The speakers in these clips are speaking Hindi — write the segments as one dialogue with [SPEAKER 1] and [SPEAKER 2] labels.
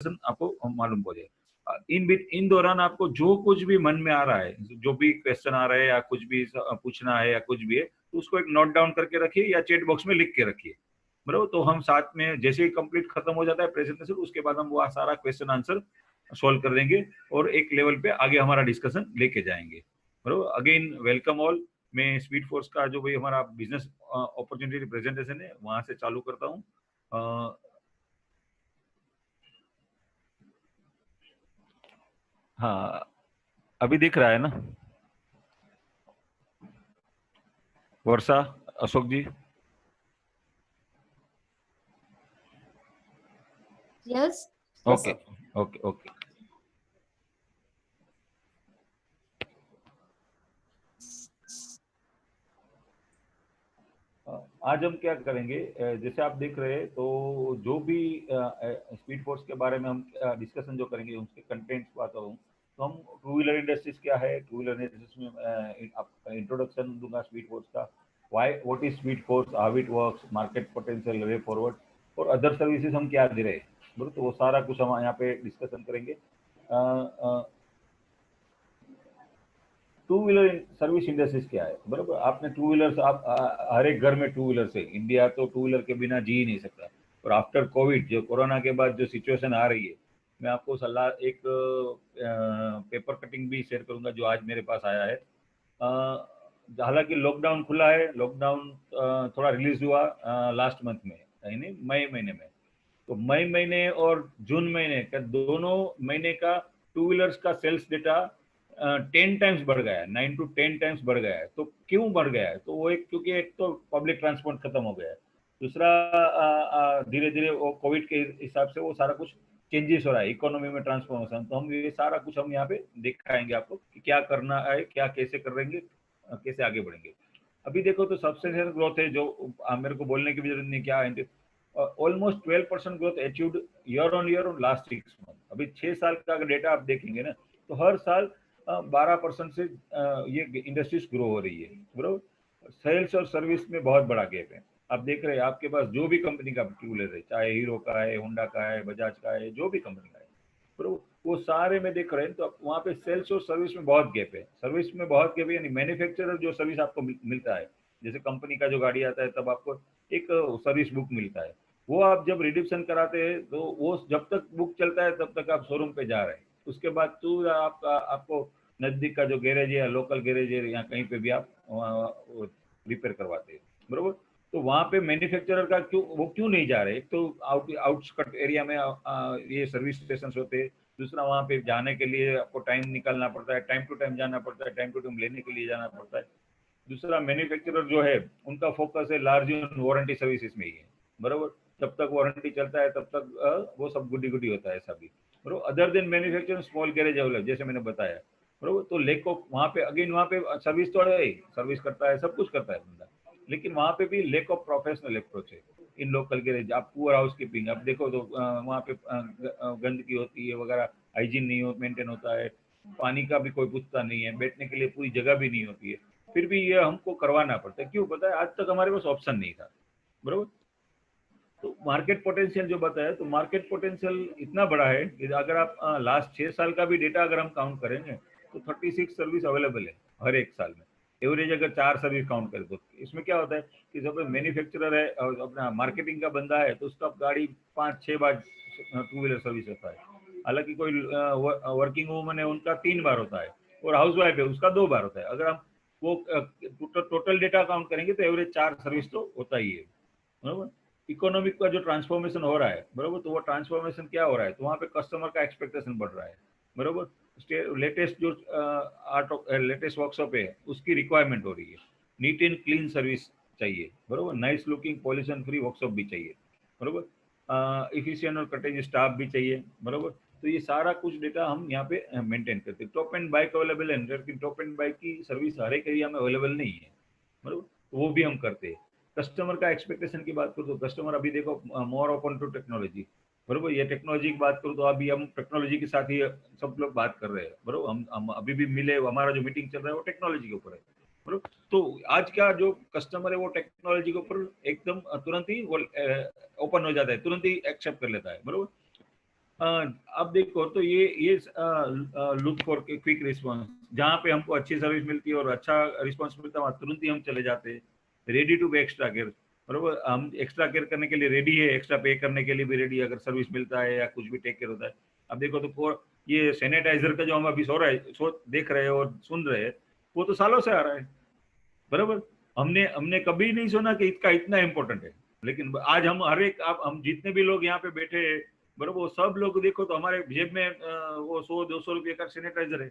[SPEAKER 1] आपको मालूम हो जाए। इन दौरान आपको जो कुछ भी मन में आ रहा है, जो भी क्वेश्चन आ रहा है या कुछ भी पूछना है या कुछ भी है, तो उसको एक नोट डाउन करके रखिए या चैट बॉक्स में लिख के रखिए, बराबर। तो हम साथ में जैसे ही कंप्लीट खत्म हो जाता है प्रेजेंटेशन, उसके बाद हम वो सारा क्वेश्चन आंसर सॉल्व कर देंगे और एक लेवल पे आगे हमारा डिस्कशन लेके जाएंगे, बराबर। Again welcome all. मैं स्पीड फोर्स का जो भी हमारा बिजनेस अपॉर्चुनिटी प्रेजेंटेशन है वहां से चालू करता हूँ। हाँ, अभी दिख रहा है ना वर्षा, अशोक जी?
[SPEAKER 2] Yes.
[SPEAKER 1] Okay okay okay. आज हम क्या करेंगे, जैसे आप देख रहे हैं, तो जो भी स्पीड फोर्स के बारे में हम डिस्कशन जो करेंगे उसके कंटेंट्स बात हूँ, तो हम टू व्हीलर इंडस्ट्रीज क्या है, टू व्हीलर इंडस्ट्रीज में इंट्रोडक्शन दूंगा स्पीड फोर्स का, why what is speed force, how it works, market potential, way forward, और अदर सर्विसेज हम क्या दे रहे हैं, बरोबर। तो वो सारा कुछ हम यहाँ पे डिस्कशन करेंगे। टू व्हीलर सर्विस इंडस्ट्रीज क्या है, बरोबर। आपने टू व्हीलर, आप हर एक घर में टू व्हीलर है, इंडिया तो टू व्हीलर के बिना जी ही नहीं सकता। और आफ्टर कोविड, जो कोरोना के बाद जो सिचुएशन आ रही है, मैं आपको सलाह एक पेपर कटिंग भी शेयर करूंगा जो आज मेरे पास आया है। हालांकि लॉकडाउन खुला है, लॉकडाउन थोड़ा रिलीज हुआ लास्ट मंथ में, यानी मई महीने में। तो मई महीने और जून महीने का, दोनों महीने का टू व्हीलर्स का सेल्स डेटा 10 टाइम्स बढ़ गया है, 9 to 10 टाइम्स बढ़ गया है। तो क्यों बढ़ गया है? तो वो एक, क्योंकि एक तो पब्लिक ट्रांसपोर्ट खत्म हो गया है, दूसरा धीरे धीरे वो कोविड के हिसाब से वो सारा कुछ चेंजेस हो रहा है इकोनॉमी में, ट्रांसफॉर्मेशन। तो हम ये सारा कुछ हम यहाँ पे दिखाएंगे आपको कि क्या करना है, क्या कैसे करेंगे, कैसे आगे बढ़ेंगे। अभी देखो तो सब्सटेंशियल ग्रोथ है, जो मेरे को बोलने की भी जरूरत नहीं, क्या है, almost 12% growth achieved year on year last 6 month. अभी 6 साल का अगर डेटा आप देखेंगे ना, तो हर साल 12% से ये इंडस्ट्रीज ग्रो हो रही है, बरोबर। सेल्स और सर्विस में बहुत बड़ा गैप है। आप देख रहे हैं आपके पास जो भी कंपनी का टू व्हीलर है, चाहे हीरो का है, होंडा का है, बजाज का है, जो भी कंपनी का है, बरोबर, वो सारे में देख रहे हैं। तो वहाँ पे सेल्स और सर्विस में बहुत गैप है, सर्विस में बहुत गैप है, यानी मैन्युफैक्चरर जो सर्विस आपको मिलता है, जैसे कंपनी का जो गाड़ी आता है तब आपको एक सर्विस बुक मिलता है, वो आप जब रिडक्शन कराते हैं तो वो जब तक बुक चलता है तब तक आप शोरूम पे जा रहे हैं। उसके बाद तो आपको नजदीक का जो गैरेज है या लोकल गैरेज है या कहीं पे भी आप रिपेयर करवाते हैं, बरोबर। तो वहाँ पे मैन्युफैक्चरर का क्यों नहीं जा रहे? एक तो आउटस्कट एरिया में ये सर्विस स्टेशन होते हैं, दूसरा वहाँ पे जाने के लिए आपको टाइम निकालना पड़ता है, टाइम टू टाइम जाना पड़ता है, टाइम टू टाइम लेने के लिए जाना पड़ता है। दूसरा मैन्युफैक्चरर जो है उनका फोकस है लार्ज वारंटी सर्विसेज में ही है, बरोबर। जब तक वारंटी चलता है तब तक वो सब गुडी गुडी होता है सभी, बरोबर। Other than manufacturing small garage available, जैसे मैंने बताया, बरोबर। तो लेक ऑफ वहाँ पे अगेन, वहाँ पे सर्विस तो है, सर्विस करता है, सब कुछ करता है बंदा, लेकिन वहाँ पे भी लेक ऑफ प्रोफेशनल अप्रोच है इन लोकल गैरेज। आप पुअर हाउस कीपिंग आप देखो तो वहाँ पे गंदगी होती है वगैरह, हाइजीन नहीं हो मेंटेन होता है, पानी का भी कोई पूछता नहीं है, बैठने के लिए पूरी जगह भी नहीं होती है, फिर भी ये हमको करवाना पड़ता है। क्यों? पता है, आज तक हमारे पास ऑप्शन नहीं था, बरोबर। तो मार्केट पोटेंशियल जो बताया, तो मार्केट पोटेंशियल इतना बड़ा है कि अगर आप लास्ट 6 साल का भी डेटा अगर हम काउंट करेंगे तो 36 सर्विस अवेलेबल है हर एक साल में। एवरेज अगर 4 सर्विस काउंट करें तो इसमें क्या होता है कि जब मैन्युफैक्चरर है और अपना मार्केटिंग का बंदा है, तो उसका गाड़ी 5-6 बार टू व्हीलर सर्विस होता है। हालांकि कोई वर्किंग वूमन है उनका 3 बार होता है, और हाउस वाइफ है उसका 2 बार होता है। अगर हम वो टोटल डेटा काउंट करेंगे तो एवरेज 4 सर्विस तो होता ही है, बरोबर। इकोनॉमिक का जो ट्रांसफॉर्मेशन हो रहा है, बरोबर, तो वो ट्रांसफॉर्मेशन क्या हो रहा है, तो वहाँ पे कस्टमर का एक्सपेक्टेशन बढ़ रहा है, बरोबर। लेटेस्ट जो लेटेस्ट वर्कशॉप है उसकी रिक्वायरमेंट हो रही है, नीट एंड क्लीन सर्विस चाहिए, बरोबर, nice looking pollution free workshop भी चाहिए, बरोबर, इफिशियंट और कटेज स्टाफ भी चाहिए, बरोबर। तो ये सारा कुछ डेटा हम यहाँ पे मेंटेन करते हैं। टॉप एंड बाइक अवेलेबल है, लेकिन टॉप एंड बाइक की सर्विस हर एक एरिया में अवेलेबल नहीं है, बरोबर, तो वो भी हम करते हैं। कस्टमर का एक्सपेक्टेशन की बात करूँ तो कस्टमर अभी देखो मोर ओपन टू टेक्नोलॉजी, बरोबर। ये टेक्नोलॉजी की बात करूँ तो अभी हम टेक्नोलॉजी के साथ ही सब लोग बात कर रहे हैं, बरोबर। हम अभी भी मिले, हमारा जो मीटिंग चल रहा है वो टेक्नोलॉजी के ऊपर है, बरोबर। तो आज का जो कस्टमर है वो टेक्नोलॉजी के ऊपर एकदम तुरंत ही वो ओपन हो जाता है, तुरंत ही एक्सेप्ट कर लेता है, बरोबर। अ, अब देखो तो ये लुक फॉर क्विक रिस्पॉन्स, जहाँ पे हमको अच्छी सर्विस मिलती है और अच्छा रिस्पॉन्स मिलता है वहाँ तुरंत ही हम चले जाते हैं। Ready to be extra care, बरोबर, हम एक्स्ट्रा केयर करने के लिए रेडी है, एक्स्ट्रा पे करने के लिए भी रेडी है अगर सर्विस मिलता है या कुछ भी टेक केयर होता है। अब देखो तो ये सैनिटाइजर का जो हम अभी देख रहे हैं और सुन रहे हैं, वो तो सालों से आ रहा है, बराबर। हमने हमने कभी नहीं सुना कि इसका इतना इम्पोर्टेंट है, लेकिन आज हम हर एक, आप हम जितने भी लोग यहाँ पे बैठे हैं, बराबर, वो सब लोग देखो तो हमारे जेब में वो 100-200 रुपये का सैनिटाइजर है,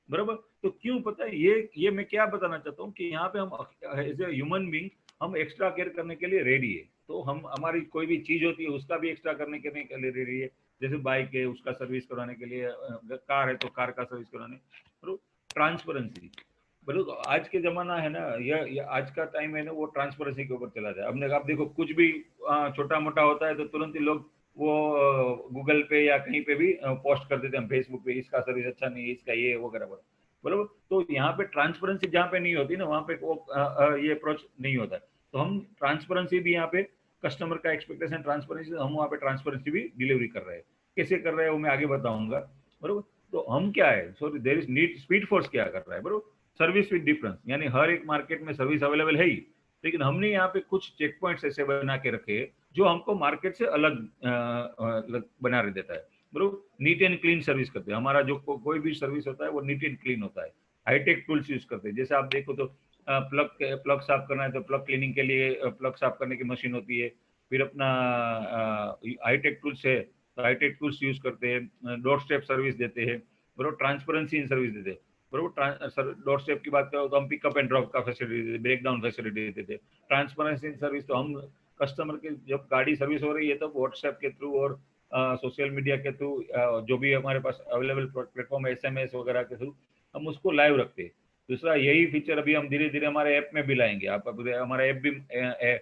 [SPEAKER 1] बराबर। तो क्यों, पता है, ये मैं क्या बताना चाहता हूँ कि यहाँ पे हम एज ए ह्यूमन बींग हम एक्स्ट्रा केयर करने के लिए रेडी है। तो हम हमारी कोई भी चीज होती है उसका भी एक्स्ट्रा करने के लिए रेडी है। जैसे बाइक है उसका सर्विस कराने के लिए, कार है तो कार का सर्विस कराने, ट्रांसपेरेंसी। बोलो तो आज के जमाना है ना, यह आज का टाइम है ना, वो ट्रांसपेरेंसी के ऊपर चला जाए। हमने आप देखो कुछ भी छोटा मोटा होता है तो तुरंत ही लोग वो गूगल पे या कहीं पे भी पोस्ट कर देते हैं, फेसबुक पे, इसका सर्विस अच्छा नहीं है, इसका ये वगैरह वगैरह, बरोबर। तो यहाँ पे ट्रांसपेरेंसी जहाँ पे नहीं होती ना, वहाँ पे वो ये अप्रोच नहीं होता है। तो हम ट्रांसपेरेंसी भी यहाँ पे, कस्टमर का एक्सपेक्टेशन ट्रांसपेरेंसी, हम वहाँ पे ट्रांसपेरेंसी भी डिलीवरी कर रहे हैं। कैसे कर रहे हैं वो मैं आगे बताऊंगा, बरोबर। तो हम क्या है, sorry, there is need, speed force क्या कर रहा है, बरोबर, सर्विस विद डिफरेंस, यानी हर एक मार्केट में सर्विस अवेलेबल है ही, लेकिन हमने यहाँ पे कुछ चेक पॉइंट्स ऐसे बना के रखे जो हमको मार्केट से अलग बना देता है, बरोबर। नीट एंड क्लीन सर्विस करते हैं, हमारा जो कोई भी सर्विस होता है वो नीट एंड क्लीन होता है। हाईटेक टूल्स यूज करते हैं, जैसे आप देखो तो प्लग साफ करना है तो प्लग क्लीनिंग के लिए प्लग साफ करने की मशीन होती है। फिर अपना हाईटेक टूल्स है तो हाईटेक टूल्स यूज करते हैं, डोर स्टेप सर्विस देते हैं, बरोबर, ट्रांसपेरेंसी इन सर्विस देते हैं, बरोबर। डोर स्टेप की बात करो तो हम पिकअप एंड ड्रॉप का फैसिलिटी देते, ब्रेक डाउन फैसिलिटी देते। ट्रांसपेरेंसी इन सर्विस तो हम कस्टमर के जब गाड़ी सर्विस हो रही है तो व्हाट्सएप के थ्रू और सोशल मीडिया के थ्रू, जो भी हमारे पास अवेलेबल प्लेटफॉर्म है, एसएमएस वगैरह के थ्रू हम उसको लाइव रखते हैं। दूसरा यही फीचर अभी हम धीरे धीरे हमारे ऐप में भी लाएंगे, आप हमारा ऐप भी है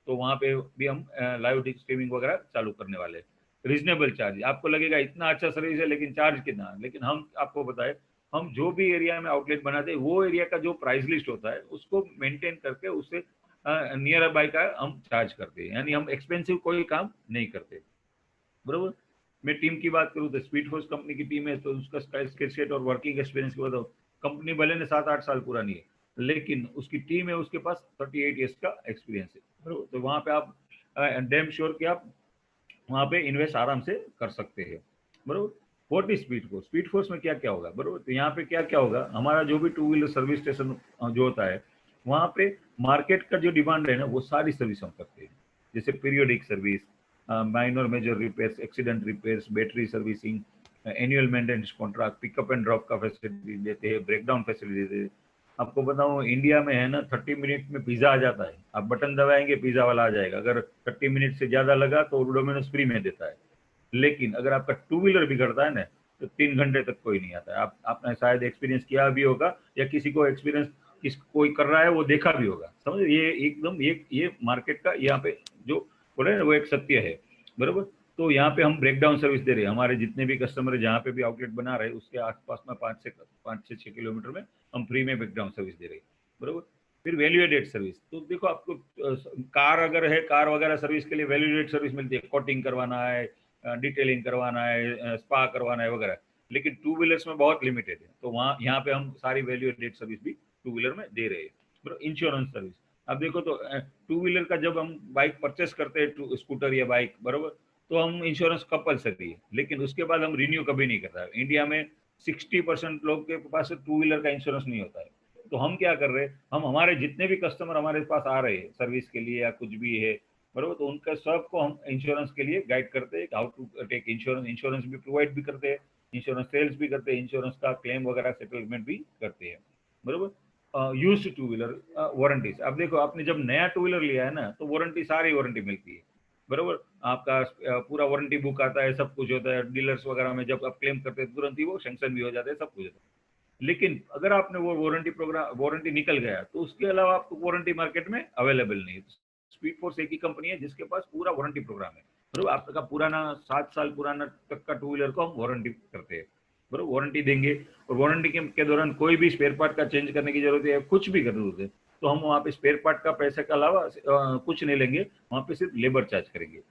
[SPEAKER 1] तो वहाँ पे भी हम लाइव स्ट्रीमिंग वगैरह चालू करने वाले हैं। रीजनेबल चार्ज, आपको लगेगा इतना अच्छा सर्विस है लेकिन चार्ज कितना, लेकिन हम आपको बताए, हम जो भी एरिया में आउटलेट बनाते हैं वो एरिया का जो प्राइस लिस्ट होता है उसको मेंटेन करके उससे नियर बाय का हम चार्ज करते हैं, यानी हम एक्सपेंसिव कोई काम नहीं करते, बरोबर। मैं टीम की बात करूँ तो स्पीड फोर्स कंपनी की टीम है तो उसका स्किल सेट और वर्किंग एक्सपीरियंस की बताओ, कंपनी भले ने 7-8 साल पुरानी है लेकिन उसकी टीम है, उसके पास 38 ईयर्स का एक्सपीरियंस है, बरोबर। तो वहाँ पे आप डैम श्योर कि आप वहाँ पे इन्वेस्ट आराम से कर सकते हैं, बरोबर। What is speed force, speed force में क्या क्या होगा, बरोबर। तो यहाँ पे क्या क्या होगा, हमारा जो भी टू व्हीलर सर्विस स्टेशन जो होता है वहाँ पे मार्केट का जो डिमांड है ना वो सारी सर्विस हम करते हैं, जैसे periodic service, minor major repairs, accident repairs, battery servicing, annual maintenance contract, pickup and drop का फैसिलिटी देते हैं, ब्रेकडाउन फैसिलिटी देते हैं। आपको बताऊं इंडिया में है ना 30 मिनट में पिज्जा आ जाता है, आप बटन दबाएंगे पिज्जा वाला आ जाएगा, अगर 30 मिनट से ज्यादा लगा तो डोमिनोज फ्री में देता है। लेकिन अगर आपका टू व्हीलर बिगड़ता है ना तो 3 घंटे तक कोई नहीं आता है। आपने शायद एक्सपीरियंस किया भी होगा या किसी को एक्सपीरियंस कोई कर रहा है वो देखा भी होगा, समझ, ये एकदम ये मार्केट का यहाँ पे जो बोले ना वो एक सत्य है, बरोबर। तो यहाँ पे हम ब्रेकडाउन सर्विस दे रहे हैं, हमारे जितने भी कस्टमर है जहाँ पे भी आउटलेट बना रहे हैं उसके आसपास में 5 से 6 किलोमीटर में हम फ्री में ब्रेकडाउन सर्विस दे रहे हैं, बरोबर। फिर वैल्यू एडेड सर्विस, तो देखो आपको कार अगर है, कार वगैरह सर्विस के लिए वैल्यू एडेड सर्विस मिलती है, कोटिंग करवाना है, डिटेलिंग करवाना है, स्पा करवाना है वगैरह, लेकिन टू व्हीलर्स में बहुत लिमिटेड है, तो वहाँ यहाँ पे हम सारी वैल्यू एडेड सर्विस भी टू व्हीलर में दे रहे हैं। इंश्योरेंस सर्विस, अब देखो तो टू व्हीलर का जब हम बाइक परचेस करते हैं, स्कूटर या बाइक, बरोबर, तो हम इंश्योरेंस कंपलसरी है, लेकिन उसके बाद हम रिन्यू कभी नहीं करता है। इंडिया में 60% लोग के पास टू व्हीलर का इंश्योरेंस नहीं होता है। तो हम क्या कर रहे हैं, हम हमारे जितने भी कस्टमर हमारे पास आ रहे हैं सर्विस के लिए या कुछ भी है, बरोबर, तो उनका सबको हम इंश्योरेंस के लिए गाइड करते हैं, how to take insurance, insurance भी प्रोवाइड भी करते हैं, इंश्योरेंस सेल्स भी करते हैं, इंश्योरेंस का क्लेम वगैरह सेटलमेंट भी करते हैं, बरोबर। यूज टू व्हीलर वारंटीज, अब देखो आपने जब नया टू व्हीलर लिया है ना तो वारंटी, सारी वारंटी मिलती है, बरोबर। आपका पूरा वारंटी बुक आता है, सब कुछ होता है, डीलर्स वगैरह में जब आप क्लेम करते हैं तुरंत ही वो सेंक्शन भी हो जाते हैं, सब कुछ होता है। लेकिन अगर आपने वो वारंटी निकल गया तो उसके अलावा आपको वारंटी मार्केट में अवेलेबल नहीं है। स्पीड फोर्स एक ही कंपनी है जिसके पास पूरा वारंटी प्रोग्राम है, बरोबर। आपका पुराना 7 साल पुराना तक का टू व्हीलर को हम वारंटी करते हैं, बरोबर, वारंटी देंगे, और वारंटी के दौरान कोई भी स्पेयर पार्ट का चेंज करने की जरूरत है, कुछ भी जरूरत है तो हम वहाँ पे स्पेयर पार्ट का पैसे के अलावा कुछ नहीं लेंगे, वहाँ पे सिर्फ लेबर चार्ज करेंगे,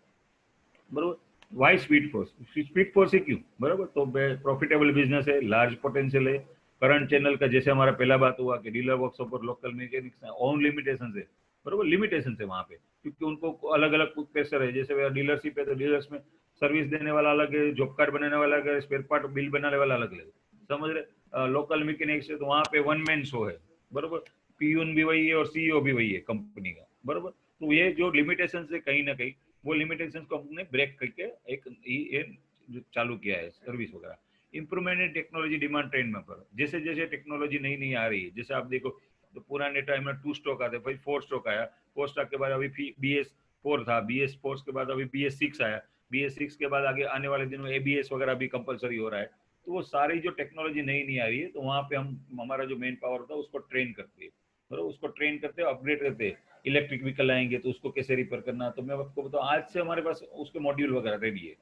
[SPEAKER 1] बरोबर। वाई स्पीड फोर्स ही क्यों, बराबर? तो प्रॉफिटेबल बिजनेस है, लार्ज पोटेंशियल है। करंट चैनल का जैसे हमारा पहला बात हुआ कि डीलर वर्कशॉप और लोकल मैकेनिक्स ओन लिमिटेशन है, बराबर, लिमिटेशन है वहाँ पे, क्योंकि उनको अलग अलग प्रेशर है। जैसे डीलरशिप है तो डीलर्स में सर्विस देने वाला अलग है, जॉब कार्ड बनाने वाला अलग है, स्पेयर पार्ट बिल बनाने वाला अलग है, समझ रहे? लोकल मैकेनिक्स है तो वहाँ पे वन मैन शो है, बराबर। पीयून भी वही है और सीईओ भी वही है कंपनी का, बराबर। तो ये जो लिमिटेशन है कहीं ना कहीं, वो लिमिटेशन को हमने ब्रेक करके एक ये जो चालू किया है सर्विस वगैरह। Improvement in technology demand trend में पर जैसे जैसे टेक्नोलॉजी नई नई आ रही है, जैसे आप देखो तो पुराने टाइम में 2 स्ट्रोक आते, फिर 4 स्ट्रोक आया, 4 स्ट्रोक के बाद अभी BS4 था, BS4 के बाद अभी BS6 आया, BS6 के बाद आगे आने वाले दिनों ABS वगैरह भी कंपलसरी हो रहा है। तो वो सारी जो टेक्नोलॉजी नई नई आ रही है, तो वहाँ पे हम हमारा जो मेन पावर होता है उसको ट्रेन करते हैं, तो उसको ट्रेन करते हैं, अपग्रेड करते हैं। इलेक्ट्रिक व्हीकल आएंगे तो उसको कैसे रिपेयर करना, तो मैं आपको बताऊँ आज से हमारे पास उसके मॉड्यूल वगैरह रेडी है,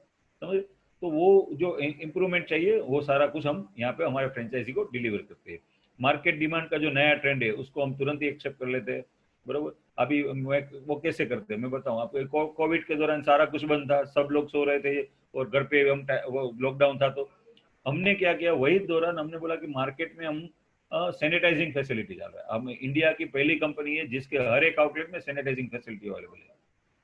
[SPEAKER 1] समझ। तो वो जो इम्प्रूवमेंट चाहिए वो सारा कुछ हम यहाँ पे हमारे फ्रेंचाइजी को डिलीवर करते हैं। मार्केट डिमांड का जो नया ट्रेंड है उसको हम तुरंत ही एक्सेप्ट कर लेते हैं, बरोबर। अभी वो कैसे करते हैं मैं बताऊँ आपको। कोविड के दौरान सारा कुछ बंद था, सब लोग सो रहे थे और घर पे हम वो लॉकडाउन था, तो हमने क्या किया, वही दौरान हमने बोला कि मार्केट में हम सैनिटाइजिंग फैसिलिटी डाल रहे हैं। हम इंडिया की पहली कंपनी है जिसके हर एक आउटलेट में सैनिटाइजिंग फैसिलिटी अवेलेबल है,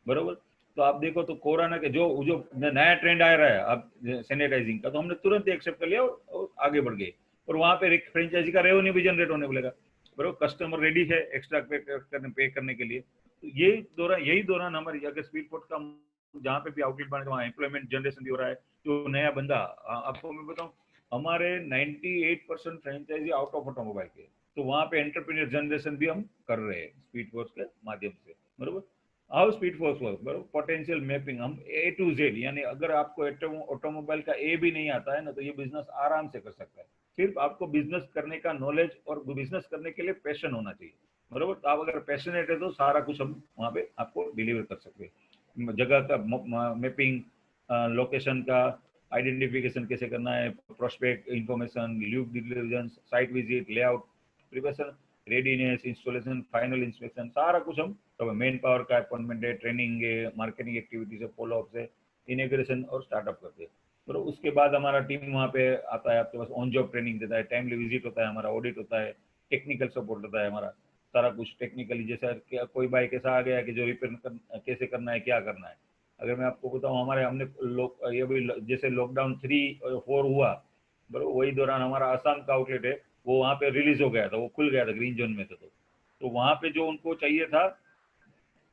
[SPEAKER 1] बरोबर। तो आप देखो तो कोरोना के जो जो नया ट्रेंड आ रहा है अब सैनिटाइजिंग का, तो हमने तुरंत एक्सेप्ट कर लिया और आगे बढ़ गए। और वहां पे फ्रेंचाइजी का रेवेन्यू भी जनरेट होने बोलेगा, बरोबर। कस्टमर रेडी है एक्स्ट्रा पे करने के लिए। तो यही दौरान हमारी अगर स्पीड पोर्ट का जहाँ पे भी आउटलेट बने वहाँ एम्प्लॉयमेंट जनरेशन भी हो रहा है। जो नया बंदा आपको मैं बताऊँ, हमारे 98% फ्रेंचाइजी आउट ऑफ ऑटोमोबाइल के, तो वहाँ पे एंटरप्रेन्योर जनरेशन भी हम कर रहे हैं स्पीड फोर्स के माध्यम से, बरोबर। हाउ स्पीड फोर्स वर्क, बरोबर। पोटेंशियल मैपिंग हम A to Z, यानी अगर आपको ऑटोमोबाइल का ए भी नहीं आता है ना, तो ये बिजनेस आराम से कर सकता है। सिर्फ आपको बिजनेस करने का नॉलेज और बिजनेस करने के लिए पैशन होना चाहिए, बरोबर। तो आप अगर पैशनेट है तो सारा कुछ हम वहाँ पे आपको डिलीवर कर सकते हैं। जगह का मैपिंग, लोकेशन का आइडेंटिफिकेशन कैसे करना है, prospect information, Luke diligence, site visit, layout preparation, readiness, installation, final inspection, सारा कुछ हम। तो मेन पावर का अपॉइंटमेंट है, ट्रेनिंग है, मार्केटिंग एक्टिविटीज है, फॉलो अप है, इनग्रेशन और स्टार्टअप करते हैं। तो उसके बाद हमारा टीम वहाँ पे आता है, आपके पास ऑन जॉब ट्रेनिंग देता है, टाइमली विजिट होता है, हमारा ऑडिट होता है, टेक्निकल सपोर्ट होता है हमारा। सारा कुछ टेक्निकली, जैसे कोई बाइक ऐसा आ गया कि जो रिपेयर कैसे करना है, क्या करना है। अगर मैं आपको बताऊँ, हमारे हमने ये भी जैसे लॉकडाउन 3 और 4 हुआ, बराबर, वही दौरान हमारा आसाम का आउटलेट है, वो वहाँ पे रिलीज हो गया था, वो खुल गया था, ग्रीन जोन में था। तो वहाँ पे जो उनको चाहिए था,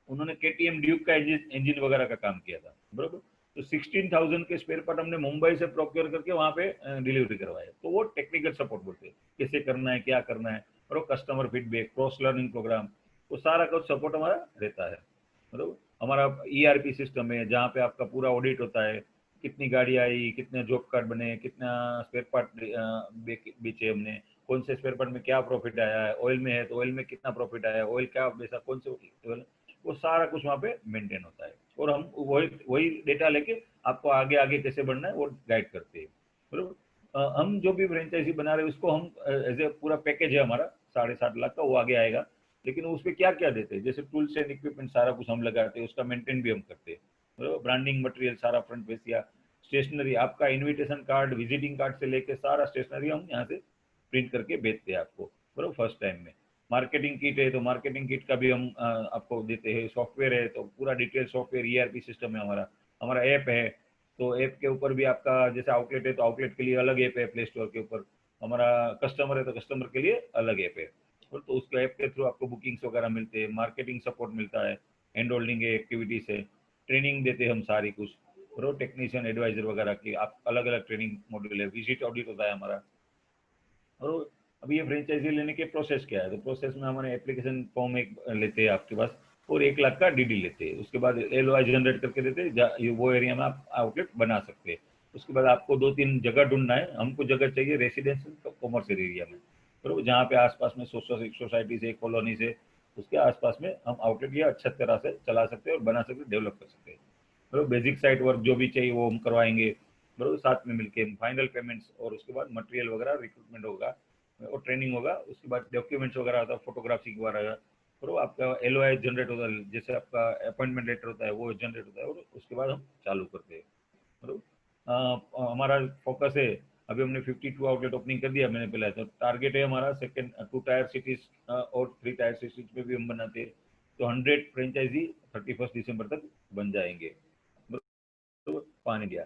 [SPEAKER 1] उन्होंने KTM ड्यूक का इंजन वगैरह का काम किया था, बरोबर। तो 16,000 के स्पेयर पार्ट हमने मुंबई से प्रोक्योर करके वहाँ पे डिलीवरी करवाए। तो वो टेक्निकल सपोर्ट बोलते हैं, कैसे करना है, क्या करना है, और वो customer feedback, cross learning program, वो सारा कुछ सपोर्ट हमारा रहता है, बरोबर। हमारा ERP सिस्टम है जहाँ पे आपका पूरा ऑडिट होता है, कितनी गाड़ी आई, कितने जॉब कार्ड बने, कितना स्पेयर पार्ट बेचे हमने, कौन से स्पेयर पार्ट में क्या प्रॉफिट आया है, ऑयल में है तो ऑयल में कितना प्रॉफिट आया है, ऑयल क्या बेचा, कौन से, वो सारा कुछ वहाँ पे मेंटेन होता है। और हम वही वही डेटा लेके आपको आगे आगे कैसे बढ़ना है वो गाइड करते हैं, बरोबर। हम जो भी फ्रेंचाइजी बना रहे हैं उसको हम एज ए पूरा पैकेज है हमारा 7.5 लाख का, वो आगे आएगा। लेकिन उसमें क्या क्या देते हैं, जैसे टूल्स एंड इक्विपमेंट सारा कुछ हम लगाते हैं, उसका मेंटेन भी हम करते हैं, बरोबर। ब्रांडिंग मटेरियल सारा फ्रंट पेज या स्टेशनरी, आपका इन्विटेशन कार्ड, विजिटिंग कार्ड से लेके सारा स्टेशनरी हम यहाँ से प्रिंट करके भेजते हैं आपको, बरोबर, फर्स्ट टाइम में। मार्केटिंग किट है तो मार्केटिंग किट का भी हम आपको देते हैं। सॉफ्टवेयर है तो पूरा डिटेल सॉफ्टवेयर, ERP सिस्टम है हमारा। हमारा ऐप है, तो ऐप के ऊपर भी आपका जैसे आउटलेट है तो आउटलेट के लिए अलग ऐप है प्ले स्टोर के ऊपर, हमारा कस्टमर है तो कस्टमर के लिए अलग ऐप है। और तो उसके ऐप के थ्रू आपको बुकिंग्स वगैरह मिलते हैं, मार्केटिंग सपोर्ट मिलता है, हैंड होल्डिंग है, एक्टिविटीज है, ट्रेनिंग देते हैं हम सारी कुछ, और टेक्नीशियन एडवाइजर वगैरह की आप अलग अलग ट्रेनिंग मॉड्यूल है, विजिट ऑडिट होता है हमारा। और अभी ये फ्रेंचाइजी लेने के प्रोसेस क्या है, तो प्रोसेस में हमारे एप्लीकेशन फॉर्म एक लेते हैं आपके पास, और 1 लाख का DD लेते हैं। उसके बाद LOI जनरेट करके देते हैं, वो एरिया में आप आउटलेट बना सकते हैं। उसके बाद आपको 2-3 जगह ढूंढना है, हमको जगह चाहिए रेसिडेंशियल कॉमर्शियल एरिया में, बरोबर, जहाँ पे आसपास में सोसाइटी से, कॉलोनी से, उसके आसपास में हम आउटलेट ये अच्छा तरह से चला सकते हैं और बना सकते हैं, डेवलप कर सकते हैं, बरोबर। बेसिक साइट वर्क जो भी चाहिए वो हम करवाएंगे, बरोबर, साथ में मिलके फाइनल पेमेंट्स, और उसके बाद मटेरियल वगैरह रिक्रूटमेंट होगा और ट्रेनिंग होगा। उसके बाद डॉक्यूमेंट्स वगैरह होता है, फोटोग्राफी वगैरह, और वो आपका LOI जनरेट होता है, जैसे आपका अपॉइंटमेंट लेटर होता है वो जनरेट होता है, और उसके बाद हम चालू करते हैं। बराबर। हमारा फोकस है, अभी हमने 52 आउटलेट ओपनिंग कर दिया मैंने पहले, तो टारगेट है हमारा सेकंड 2 टायर सिटीज और 3 टायर सिटीज में भी हम बनाते हैं, तो 100 फ्रेंचाइजी 31 दिसंबर तक बन जाएंगे। तो पान इंडिया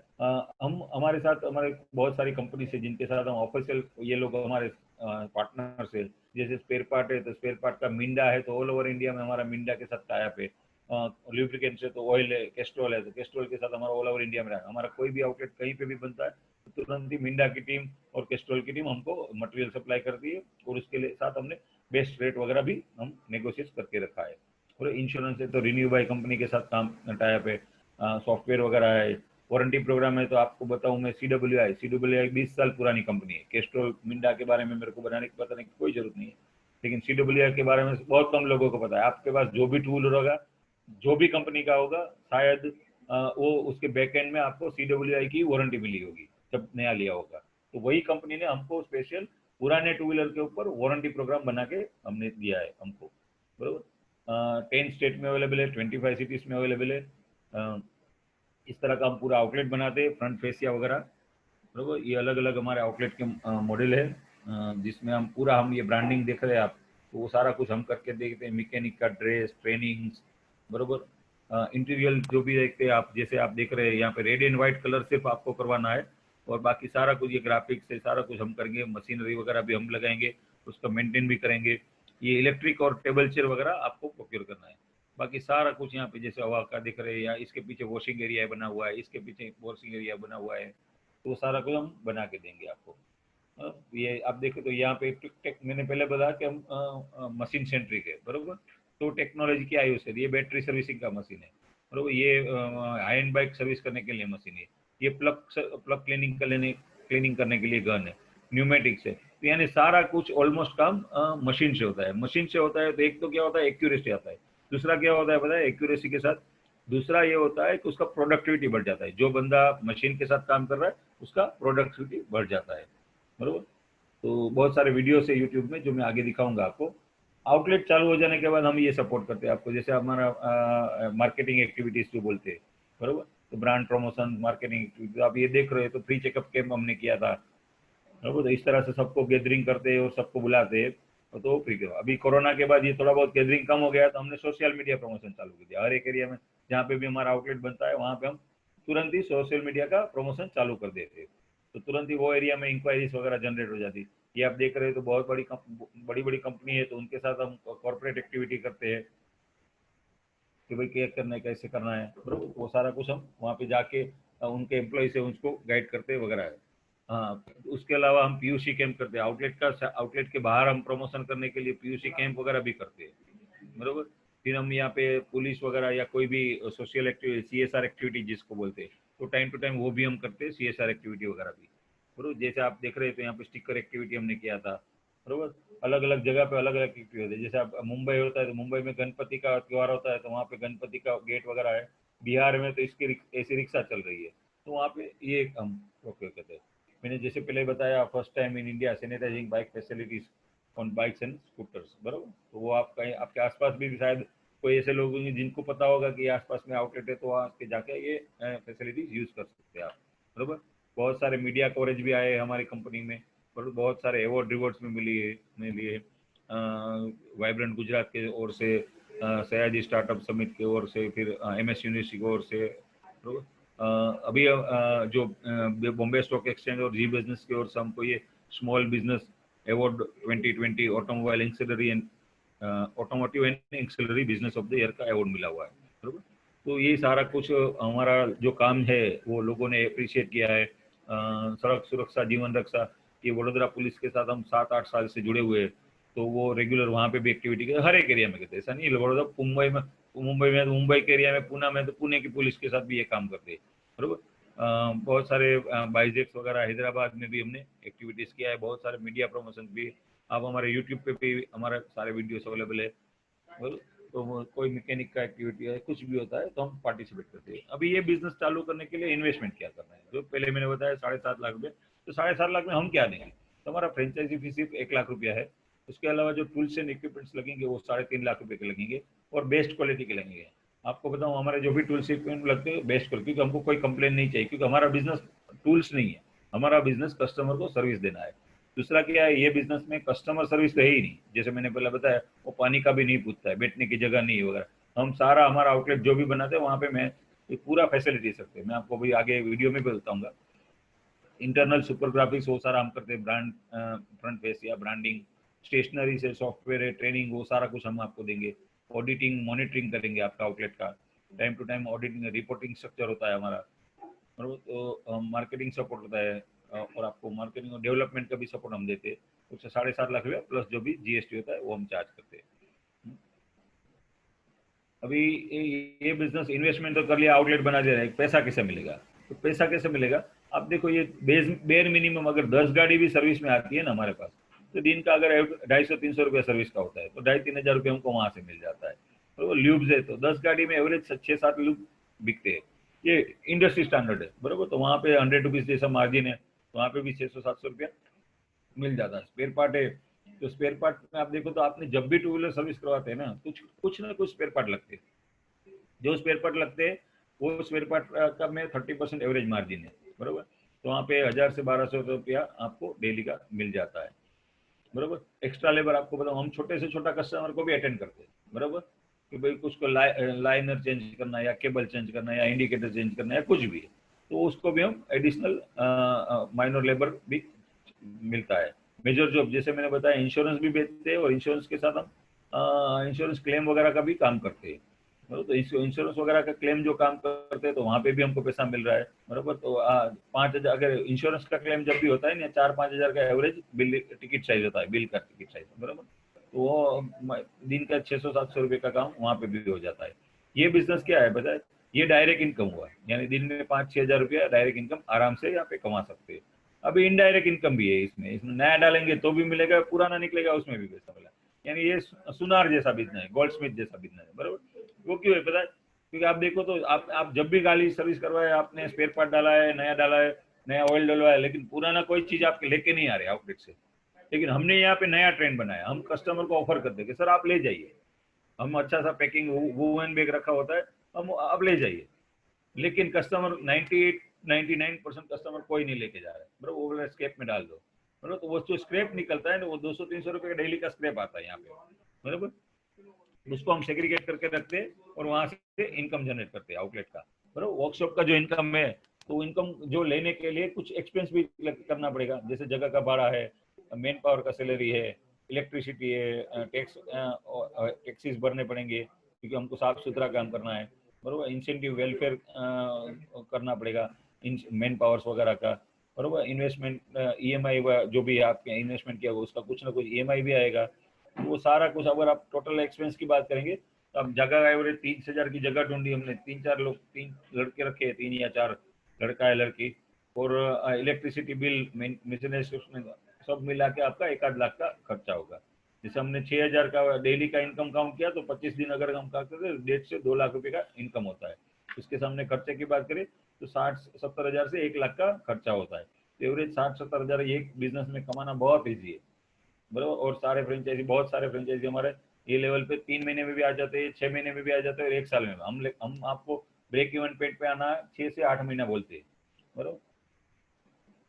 [SPEAKER 1] हम हमारे साथ हमारे बहुत सारी कंपनी है जिनके साथ हम ऑफिशियल, ये लोग हमारे पार्टनर्स है। जैसे स्पेयर पार्ट है तो स्पेयर पार्ट का मिंडा है, तो ऑल ओवर इंडिया में हमारा मिंडा के साथ टाइप है। ल्यूब्रिकेंट से तो ऑयल है, कैस्ट्रॉल है, तो कैस्ट्रॉल के साथ हमारा ऑल ओवर इंडिया में रहा, हमारा कोई भी आउटलेट कहीं पे भी बनता है तो तुरंत ही मिंडा की टीम और कैस्ट्रॉल की टीम हमको मटेरियल सप्लाई करती है, और उसके लिए साथ हमने बेस्ट रेट वगैरह भी हम नेगोशिएट करके रखा है। और इंश्योरेंस है तो रिन्यू बाई कंपनी के साथ काम टाइप है, सॉफ्टवेयर वगैरह है, वारंटी प्रोग्राम है। तो आपको बताऊं मैं, सी डब्ल्यू आई 20 साल पुरानी कंपनी है। कैस्ट्रोल मिंडा के बारे में मेरे को बताने की कोई जरूरत नहीं है, लेकिन सी के बारे में बहुत कम लोगों को पता है। आपके पास जो भी टूल होगा, जो भी कंपनी का होगा, शायद वो उसके बैक एंड में आपको सी की वारंटी मिली होगी जब नया लिया होगा। तो वही कंपनी ने हमको स्पेशल पुराने टू व्हीलर के ऊपर वारंटी प्रोग्राम बना के हमने दिया है हमको, बरोबर। 10 स्टेट में अवेलेबल है, 25 सिटीज में अवेलेबल है। इस तरह का हम पूरा आउटलेट बनाते हैं, फ्रंट फेसिया वगैरह, बरोबर। ये अलग अलग हमारे आउटलेट के मॉडल है, जिसमें हम ये ब्रांडिंग देख रहे हैं आप, तो वो सारा कुछ हम करके देखते हैं, मैकेनिक का ड्रेस, ट्रेनिंग, बरोबर। इंटीरियर जो भी देखते हैं आप, जैसे आप देख रहे हैं यहाँ पे रेड एंड व्हाइट कलर सिर्फ आपको करवाना है, और बाकी सारा कुछ ये ग्राफिक्स है, सारा कुछ हम करेंगे, मशीनरी वगैरह भी हम लगाएंगे, उसका मेंटेन भी करेंगे। ये इलेक्ट्रिक और टेबल चेयर वगैरह आपको प्रोक्योर करना है। बाकी सारा कुछ यहाँ पे जैसे हवा का दिख रहे हैं, या इसके पीछे वॉशिंग एरिया बना हुआ है, इसके पीछे वॉशिंग एरिया बना हुआ है, तो सारा कुछ हम बना के देंगे आपको। ये आप देखें तो यहाँ पे मैंने पहले बताया कि हम मशीन सेंट्रिक है, बरोबर। तो टेक्नोलॉजी क्या यूज है, ये बैटरी सर्विसिंग का मशीन है, बरोबर। ये हाई एंड बाइक सर्विस करने के लिए मशीन है। ये प्लग क्लीनिंग करने के लिए गन है, न्यूमेटिक्स है। तो यानी सारा कुछ ऑलमोस्ट काम मशीन से होता है। मशीन से होता है तो एक तो क्या होता है, एक्यूरेसी आता है। दूसरा क्या होता है पता है, एक्यूरेसी के साथ दूसरा ये होता है कि उसका प्रोडक्टिविटी बढ़ जाता है। जो बंदा मशीन के साथ काम कर रहा है उसका प्रोडक्टिविटी बढ़ जाता है, बरोबर। तो बहुत सारे वीडियोस है यूट्यूब में जो मैं आगे दिखाऊंगा आपको। आउटलेट चालू हो जाने के बाद हम ये सपोर्ट करते हैं आपको, जैसे हमारा मार्केटिंग एक्टिविटीज जो बोलते हैं, बरोबर। तो ब्रांड प्रमोशन, मार्केटिंग एक्टिविटीज आप ये देख रहे हो, तो फ्री चेकअप कैंप हमने किया था, बरोबर। तो इस तरह से सबको गैदरिंग करते हैं और सबको बुलाते हैं। तो फ्री के अभी कोरोना के बाद ये थोड़ा बहुत गैदरिंग कम हो गया, तो हमने सोशल मीडिया प्रमोशन चालू कर दिया। हर एक एरिया में जहाँ पे भी हमारा आउटलेट बनता है वहाँ पे हम तुरंत ही सोशल मीडिया का प्रमोशन चालू कर देते हैं, तो तुरंत ही वो एरिया में इंक्वायरीज वगैरह जनरेट हो जाती। ये आप देख रहे हो तो बहुत बड़ी बड़ी कंपनी है, तो उनके साथ हम कॉर्पोरेट एक्टिविटी करते हैं कि भाई क्या करना है, कैसे करना है, बरोबर। वो सारा कुछ हम वहाँ पे जाके उनके एम्प्लॉय से उसको गाइड करते वगैरह है। हाँ, उसके अलावा हम पीयूसी कैंप करते हैं, आउटलेट के बाहर हम प्रमोशन करने के लिए पीयूसी कैंप वगैरह भी करते हैं, बरोबर। फिर हम यहाँ पे पुलिस वगैरह या कोई भी सोशल एक्टिविटी, सीएसआर एक्टिविटी जिसको बोलते हैं, तो टाइम टू टाइम वो भी हम करते हैं, सीएसआर एक्टिविटी वगैरह भी, बरोबर। जैसे आप देख रहे थे यहाँ पे स्टिकर एक्टिविटी हमने किया था, बरोबर। अलग अलग जगह पे अलग अलग एक्टिविटी होती है। जैसे आप मुंबई होता है तो मुंबई में गणपति का त्यौहार होता है, तो वहाँ पे गणपति का गेट वगैरह है। बिहार में तो इसकी ऐसी रिक्शा चल रही है, तो वहाँ पे ये हम ओके कहते हैं। मैंने जैसे पहले बताया, first time in India sanitising bike facilities on bikes and scooters, बरोबर। तो वो आप कहीं आपके आसपास भी शायद कोई ऐसे लोग होंगे जिनको पता होगा कि आसपास में आउटलेट है, तो वहाँ के जाके ये फैसिलिटीज यूज कर सकते हैं आप, बरोबर। बहुत सारे मीडिया कवरेज भी आए हमारी कंपनी में, और बहुत सारे अवार्ड रिवॉर्ड्स में मिली है। वाइब्रेंट गुजरात के ओर से, सयाजी स्टार्टअप समिट की ओर से, फिर एमएस यूनिवर्सिटी की ओर से, बरोबर। अभी जो बॉम्बे स्टॉक एक्सचेंज और जी बिजनेस की ओर से हमको ये small business award 2020 automotive and axillary business of the year का अवार्ड मिला हुआ है, बरोबर। तो ये सारा कुछ हमारा जो काम है वो लोगों ने अप्रिशिएट किया है। सड़क सुरक्षा, जीवन रक्षा, ये वडोदरा पुलिस के साथ हम 7-8 साल से जुड़े हुए हैं, तो वो रेगुलर वहाँ पे भी एक्टिविटी हर एक एरिया में करते हैं। ऐसा नहीं वडोदरा, मुंबई में तो मुंबई के एरिया में, पुणे में तो पुणे की पुलिस के साथ भी ये काम करते हैं, बरोबर। बहुत सारे बाइजेक्स वगैरह हैदराबाद में भी हमने एक्टिविटीज़ किया है, बहुत सारे मीडिया प्रमोशन भी। आप हमारे यूट्यूब पे भी हमारे सारे वीडियोस अवेलेबल है, बोलो। तो कोई मैकेनिक का एक्टिविटी है, कुछ भी होता है तो हम पार्टिसिपेट करते हैं। अभी ये बिजनेस चालू करने के लिए इन्वेस्टमेंट क्या करना है, जो पहले मैंने बताया 7.5 लाख रुपये, तो 7.5 लाख में हम क्या देंगे, तो हमारा फ्रेंचाइजी फी सिर्फ 1 लाख रुपया है। उसके अलावा जो टूल्स एंड इक्विपमेंट्स लगेंगे वो 3.5 लाख रुपये के लगेंगे, और बेस्ट क्वालिटी के लगेंगे। आपको बताऊं, हमारे जो भी टूल्स इक्विपमेंट लगते हैं बेस्ट कर, क्योंकि हमको कोई कंप्लेन नहीं चाहिए, क्योंकि हमारा बिजनेस टूल्स नहीं है, हमारा बिजनेस कस्टमर को सर्विस देना है। दूसरा क्या है, ये बिजनेस में कस्टमर सर्विस तो है ही नहीं, जैसे मैंने पहले बताया, वो पानी का भी नहीं पूछता है, बैठने की जगह नहीं वगैरह। हम सारा हमारा आउटलेट जो भी बनाते हैं वहाँ पे मैं ये पूरा फैसिलिटी सकते हैं, मैं आपको भी आगे वीडियो में भी बताऊंगा। इंटरनल सुपर ग्राफिक्स वो सारा हम करते हैं, ब्रांड फ्रंट फेस या ब्रांडिंग, स्टेशनरी से सॉफ्टवेयर है, ट्रेनिंग, वो सारा कुछ हम आपको देंगे। ऑडिटिंग मॉनिटरिंग करेंगे आपका आउटलेट का, time to time auditing reporting structure होता है हमारा, बराबर। तो मार्केटिंग सपोर्ट होता है, और आपको मार्केटिंग और डेवलपमेंट का भी सपोर्ट हम देते हैं। उससे 7.5 लाख रुपया प्लस जो भी जीएसटी होता है वो हम चार्ज करते हैं। अभी ये बिजनेस इन्वेस्टमेंट तो कर लिया, आउटलेट बना दे रहा है, पैसा कैसे मिलेगा? तो पैसा कैसे मिलेगा, आप देखो, ये बेर मिनिमम अगर 10 गाड़ी भी सर्विस में आती है ना हमारे पास, तो दिन का अगर 250-300 रुपया सर्विस का होता है, तो 2,500-3,000 रुपये हमको वहां से मिल जाता है। तो वो ल्यूब्स है, तो 10 गाड़ी में एवरेज 6-7 ल्यूब बिकते हैं, ये इंडस्ट्री स्टैंडर्ड है, बराबर। तो वहाँ पे 100 रुपीज जैसा मार्जिन है, तो वहाँ पे भी 600-700 रुपया मिल जाता है। स्पेयर पार्ट है, तो स्पेयर पार्ट में आप देखो, तो आपने जब भी टू व्हीलर सर्विस करवाते हैं ना, कुछ कुछ ना कुछ स्पेयर पार्ट लगते हैं। जो स्पेयर पार्ट लगते हैं वो स्पेयर पार्ट का में 30% एवरेज मार्जिन है, बराबर। तो वहाँ पे 1,000 से 1,200 रुपया आपको डेली का मिल जाता है, बराबर। एक्स्ट्रा लेबर आपको बताऊँ, हम छोटे से छोटा कस्टमर को भी अटेंड करते हैं, बराबर, कि भाई कुछ को लाइनर चेंज करना है, या केबल चेंज करना है, या इंडिकेटर चेंज करना है, या कुछ भी है, तो उसको भी हम एडिशनल माइनर लेबर भी मिलता है। मेजर जॉब जैसे मैंने बताया, इंश्योरेंस भी बेचते हैं, और इंश्योरेंस के साथ हम इंश्योरेंस क्लेम वगैरह का भी काम करते हैं, तो इंश्योरेंस वगैरह का क्लेम जो काम करते हैं, तो वहाँ पे भी हमको पैसा मिल रहा है, बराबर। तो 5,000 अगर इंश्योरेंस का क्लेम जब भी होता है ना, 4-5 हज़ार का एवरेज बिल टिकट साइज होता है, बिल का टिकट साइज, बराबर। तो वो दिन का 600-700 रुपये का काम वहाँ पे भी हो जाता है। ये बिजनेस क्या है बताए, ये डायरेक्ट इनकम हुआ, यानी दिन में 5-6 हज़ार रुपया डायरेक्ट इनकम आराम से यहाँ पे कमा सकते हैं। अभी इनडायरेक्ट इनकम भी है इसमें, इसमें नया डालेंगे तो भी मिलेगा, पुराना निकलेगा उसमें भी पैसा मिलेगा। यानी ये सुनार जैसा बिजनेस है, गोल्ड स्मिथ जैसा बिजनेस है, बराबर। वो क्यों है पता है, क्योंकि आप देखो, तो आप जब भी गाड़ी सर्विस करवाए, आपने स्पेयर पार्ट डाला है, नया डाला है, नया ऑयल डलवाया है, लेकिन पुराना कोई चीज आपके लेके नहीं आ रहे आउटलेट से। लेकिन हमने यहाँ पे नया ट्रेंड बनाया, हम कस्टमर को ऑफर करते हैं कि सर आप ले जाइए, हम अच्छा सा पैकिंग वूवन बैग रखा होता है, हम आप ले जाइए। लेकिन कस्टमर 99% कस्टमर कोई नहीं लेके जा रहा है, बराबर, वो बोला स्क्रैप में डाल दो, बराबर। तो वो जो स्क्रैप निकलता है ना, वो 200-300 रुपये का डेली का स्क्रैप आता है यहाँ पे, बराबर। उसको हम सेग्रीगेट करके रखते हैं, और वहां से इनकम जनरेट करते हैं आउटलेट का, बराबर। वर्कशॉप का जो इनकम है, तो इनकम जो लेने के लिए कुछ एक्सपेंस भी करना पड़ेगा, जैसे जगह का भाड़ा है, मेन पावर का सैलरी है, इलेक्ट्रिसिटी है, टैक्सेस भरने पड़ेंगे, क्योंकि हमको साफ सुथरा काम करना है, बराबर। इंसेंटिव वेलफेयर करना पड़ेगा, इन मेन पावर्स वगैरह का, बराबर। इन्वेस्टमेंट ईएमआई जो भी आपके इन्वेस्टमेंट किया उसका कुछ ना कुछ ईएमआई भी आएगा। वो सारा कुछ अगर आप टोटल एक्सपेंस की बात करेंगे, तो अब जगह एवरेज 30,000 की जगह ढूंढी हमने, 3-4 लोग, 3 लड़के रखे हैं, 3 या 4 लड़का है लड़की, और इलेक्ट्रिसिटी बिल मिसलेनियस सब मिला के आपका 1-8 लाख का खर्चा होगा। जैसे हमने 6,000 का डेली का इनकम काउंट किया, तो 25 दिन अगर हम काम करते, 1.5 से 2 लाख रुपए का इनकम होता है। उसके सामने खर्चे की बात करें, तो 60-70 हज़ार से 1 लाख का खर्चा होता है। एवरेज 60-70 हज़ार एक बिजनेस में कमाना बहुत ईजी है, बराबर। और सारे फ्रेंचाइजी, बहुत सारे फ्रेंचाइजी हमारे ये लेवल पे 3 महीने में भी आ जाते हैं, 6 महीने में भी आ जाते हैं, और 1 साल में हम आपको ब्रेक इवन पेट पे आना 6 से 8 महीना बोलते हैं, बराबर।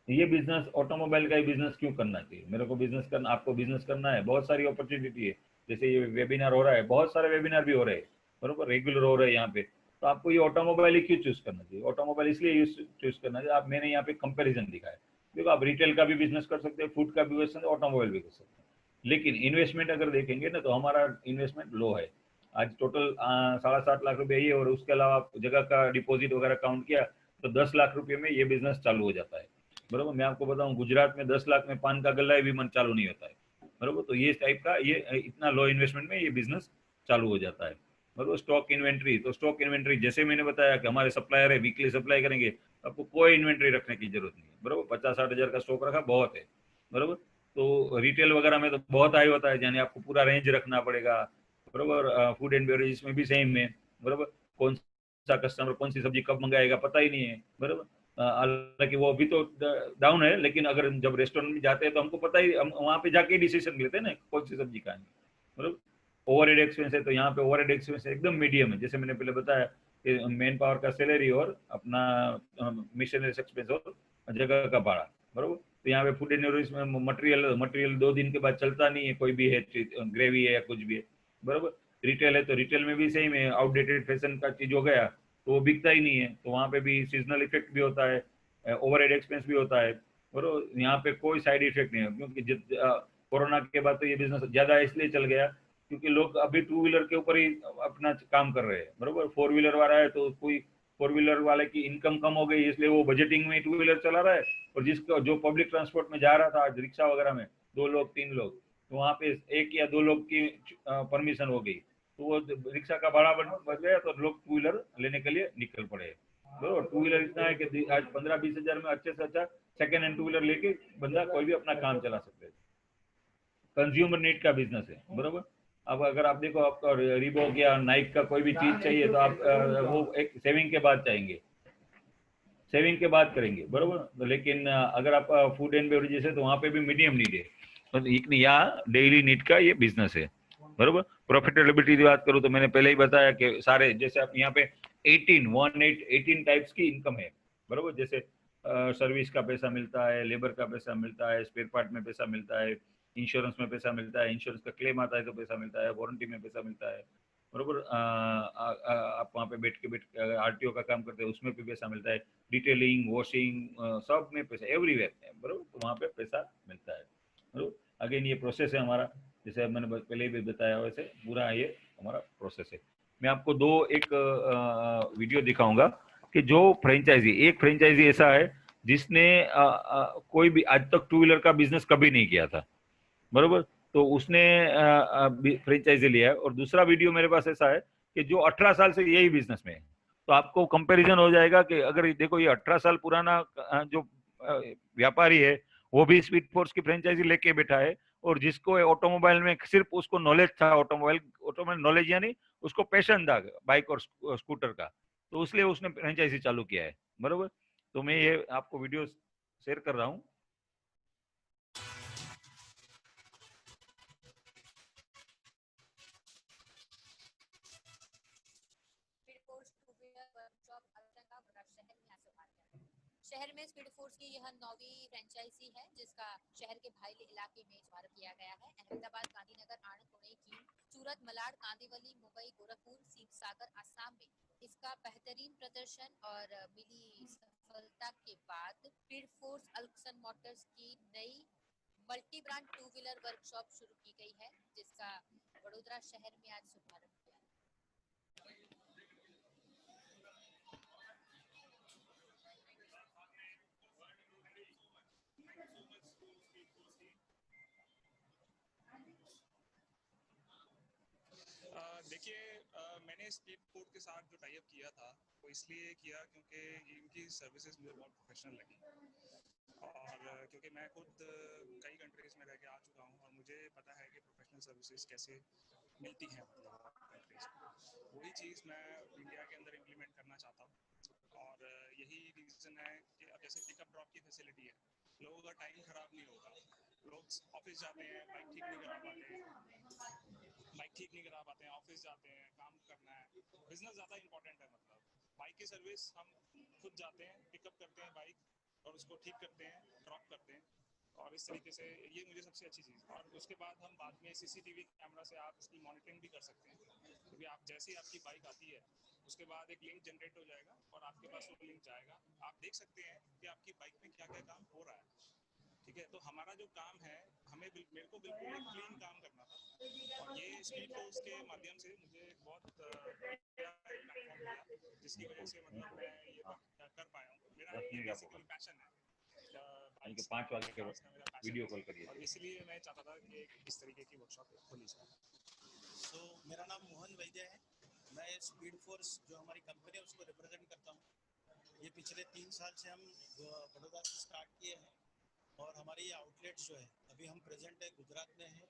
[SPEAKER 1] ये बिजनेस ऑटोमोबाइल का ही बिजनेस क्यों करना चाहिए, मेरे को बिजनेस करना, आपको बिजनेस करना है, बहुत सारी अपॉर्चुनिटी है। जैसे ये वेबिनार हो रहा है, बहुत सारे वेबिनार भी हो रहे हैं, बराबर, रेगुलर हो रहे हैं यहाँ पे। तो आपको ये ऑटोमोबाइल ही क्यों चूज करना चाहिए, ऑटोमोबाइल इसलिए चूज करना चाहिए, आप मैंने यहाँ पे कंपेरिजन दिखा है। देखो, आप रिटेल का भी बिजनेस कर सकते हैं, फूड का भी बिजनेस, ऑटोमोबाइल भी कर सकते हैं। लेकिन इन्वेस्टमेंट अगर देखेंगे ना, तो हमारा इन्वेस्टमेंट लो है। आज टोटल 7.5 लाख रुपये ही है, और उसके अलावा आप जगह का डिपॉजिट वगैरह काउंट किया, तो 10 लाख रुपये में ये बिजनेस चालू हो जाता है, बराबर। मैं आपको बताऊं, गुजरात में 10 लाख में पान का गल्ला भी मन चालू नहीं होता है, बराबर। तो ये टाइप का, ये इतना लो इन्वेस्टमेंट में ये बिजनेस चालू हो जाता है, बराबर। स्टॉक इन्वेंट्री, तो स्टॉक इन्वेंट्री जैसे मैंने बताया कि हमारे सप्लायर है, वीकली सप्लाई करेंगे, तो आपको कोई इन्वेंट्री रखने की जरूरत नहीं है, बराबर। 50-60 हज़ार का स्टॉक रखा बहुत है, बराबर। तो रिटेल वगैरह में तो बहुत हाई होता है, यानी आपको पूरा रेंज रखना पड़ेगा, बराबर। फूड एंड बेवरेजेस में भी सेम है, बराबर। कौन सा कस्टमर कौन सी सब्जी कब मंगाएगा पता ही नहीं है, बराबर। हालांकि वो अभी तो डाउन है, लेकिन अगर जब रेस्टोरेंट में जाते हैं, तो हमको पता ही, हम वहाँ पे जाके डिसीजन लेते हैं ना कौन सी सब्जी खाएंगे, बराबर। ओवरहेड एक्सपेंस है तो यहाँ पे ओवरहेड एक्सपेंस एकदम मीडियम है, जैसे मैंने पहले बताया कि मेन पावर का सैलरी और अपना मिशनरीज एक्सपेंस और जगह का भाड़ा, बरोबर। तो यहाँ पे फूड एंड बेवरेज में मटेरियल 2 दिन के बाद चलता नहीं है, कोई भी है, ग्रेवी है या कुछ भी है, बरोबर। रिटेल है तो रिटेल में भी सेम है, आउटडेटेड फैशन का चीज हो गया तो वो बिकता ही नहीं है, तो वहाँ पे भी सीजनल इफेक्ट भी होता है, ओवरहेड एक्सपेंस भी होता है, बरोबर। यहाँ पे कोई साइड इफेक्ट नहीं है, क्योंकि कोरोना के बाद तो ये बिजनेस ज्यादा इसलिए चल गया क्योंकि लोग अभी टू व्हीलर के ऊपर ही अपना काम कर रहे हैं, बरोबर। फोर व्हीलर वाला है तो कोई फोर व्हीलर वाले की इनकम कम हो गई, इसलिए वो बजटिंग में टू व्हीलर चला रहा है, और जिसका जो पब्लिक ट्रांसपोर्ट में जा रहा था आज रिक्शा वगैरह में 2 लोग 3 लोग, तो वहाँ पे 1 या 2 लोग की परमिशन हो गई, तो वो रिक्शा का भाड़ा बढ़ गया, तो लोग टू व्हीलर लेने के लिए निकल पड़े, बरोबर। टू व्हीलर इतना है कि आज 15-20 हज़ार में अच्छे से अच्छा सेकेंड हैंड टू व्हीलर लेके बंदा कोई भी अपना काम चला सकते है। कंज्यूमर नीड का बिजनेस है, बरोबर। अब अगर आप देखो, आपका रिबॉक या नाइक का कोई भी चीज चाहिए तो आप वो एक सेविंग के बाद चाहेंगे, सेविंग के बाद करेंगे, बरोबर। तो लेकिन अगर आप फूड एंड बेवरेजेस है तो वहाँ पे भी मीडियम नीड है, तो यहाँ डेली नीड का ये बिजनेस है, बरोबर। प्रॉफिटेबिलिटी की बात करूँ तो मैंने पहले ही बताया कि सारे जैसे आप यहाँ पे 18 टाइप्स की इनकम है, बरोबर। जैसे सर्विस का पैसा मिलता है, लेबर का पैसा मिलता है, स्पेयर पार्ट में पैसा मिलता है, इंश्योरेंस में पैसा मिलता है, इंश्योरेंस का क्लेम आता है तो पैसा मिलता है, वारंटी में पैसा मिलता है, बरोबर। आप वहाँ पे बैठ के आरटीओ का काम करते हैं उसमें भी पैसा मिलता है, डिटेलिंग, वॉशिंग, सब में पैसा, एवरीवेयर, बरोबर। तो वहाँ पे पैसा मिलता है, बरोबर। अगेन ये प्रोसेस है हमारा, जैसे मैंने पहले भी बताया वैसे पूरा ये हमारा प्रोसेस है। मैं आपको एक वीडियो दिखाऊंगा कि जो फ्रेंचाइजी, एक फ्रेंचाइजी ऐसा है जिसने कोई भी आज तक टू व्हीलर का बिजनेस कभी नहीं किया था, बरोबर। तो उसने फ्रेंचाइजी लिया है, और दूसरा वीडियो मेरे पास ऐसा है कि जो 18 साल से यही बिजनेस में है, तो आपको कंपैरिजन हो जाएगा कि अगर देखो ये 18 साल पुराना जो व्यापारी है वो भी स्पीड फोर्स की फ्रेंचाइजी लेके बैठा है, और जिसको ऑटोमोबाइल में सिर्फ उसको नॉलेज था, ऑटोमोबाइल नॉलेज यानी उसको पैशन था बाइक और स्कूटर का, तो इसलिए उसने फ्रेंचाइजी चालू किया है, बरोबर। तो मैं ये आपको वीडियो शेयर कर रहा हूँ।
[SPEAKER 2] शहर में स्पीड फोर्स की यह 9वीं फ्रेंचाइजी है, जिसका शहर के भाईली इलाके में शुभारंभ किया गया है। अहमदाबाद, गांधीनगर, आणंद, पुणे, कीम, सूरत, मलाड, कांदिवली, मुंबई, गोरखपुर, सागर, असम में इसका बेहतरीन प्रदर्शन और मिली सफलता के बाद स्पीड फोर्स अल्क्सन मोटर्स की नई multi brand two wheeler workshop शुरू की गई है, जिसका वडोदरा शहर में आज शुभारंभ किया।
[SPEAKER 3] देखिए, मैंने स्पीड फोर्स के साथ जो टाई अप किया था वो इसलिए किया क्योंकि इनकी सर्विसेज मुझे बहुत प्रोफेशनल लगी, और क्योंकि मैं खुद कई कंट्रीज में रह के आ चुका हूँ और मुझे पता है कि प्रोफेशनल सर्विसेज कैसे मिलती हैं, मतलब कंट्रीज में वही चीज़ मैं इंडिया के अंदर इम्प्लीमेंट करना चाहता हूँ। और यही रीज़न है कि अब जैसे पिकअप ड्रॉप की फैसिलिटी है, लोगों का टाइम ख़राब नहीं होगा, लोग ऑफिस जाते हैं, बाइक ठीक नहीं करा पाते हैं, ऑफिस जाते हैं, काम करना है, बिजनेस ज़्यादा इंपॉर्टेंट है। मतलब बाइक की सर्विस हम खुद जाते हैं, पिकअप करते हैं बाइक और उसको ठीक करते हैं, ड्रॉप करते हैं, और इस तरीके से ये मुझे सबसे अच्छी चीज़। और उसके बाद में सीसीटीवी कैमरा से आप उसकी मॉनिटरिंग भी कर सकते हैं, क्योंकि आप जैसे ही आपकी बाइक आती है उसके बाद एक लिंक जनरेट हो जाएगा और आपके पास वो लिंक जाएगा, आप देख सकते हैं कि आपकी बाइक में क्या क्या काम हो रहा है, ठीक है। तो हमारा जो काम है, मेरे को बिल्कुल एक क्लीन काम करना था, और ये स्पीड फोर्स के माध्यम से मुझे बहुत प्लेटफॉर्म मिला, जिसकी वजह से मतलब मैं ये कर पाया हूँ। मेरा ये बेसिकली पैशन है,
[SPEAKER 1] 5 वाले के वीडियो कॉल करिए,
[SPEAKER 3] और इसलिए मैं चाहता था कि इस तरीके की वर्कशॉप खोली जाए।
[SPEAKER 4] तो मेरा नाम मोहन वैद्य है, मैं स्पीड फोर्स जो हमारी कंपनी है उसको रिप्रेजेंट करता हूँ। ये पिछले 3 साल से हम बड़ौदा से स्टार्ट किए हैं, और हमारे ये आउटलेट्स जो है अभी हम प्रेजेंट है गुजरात में है,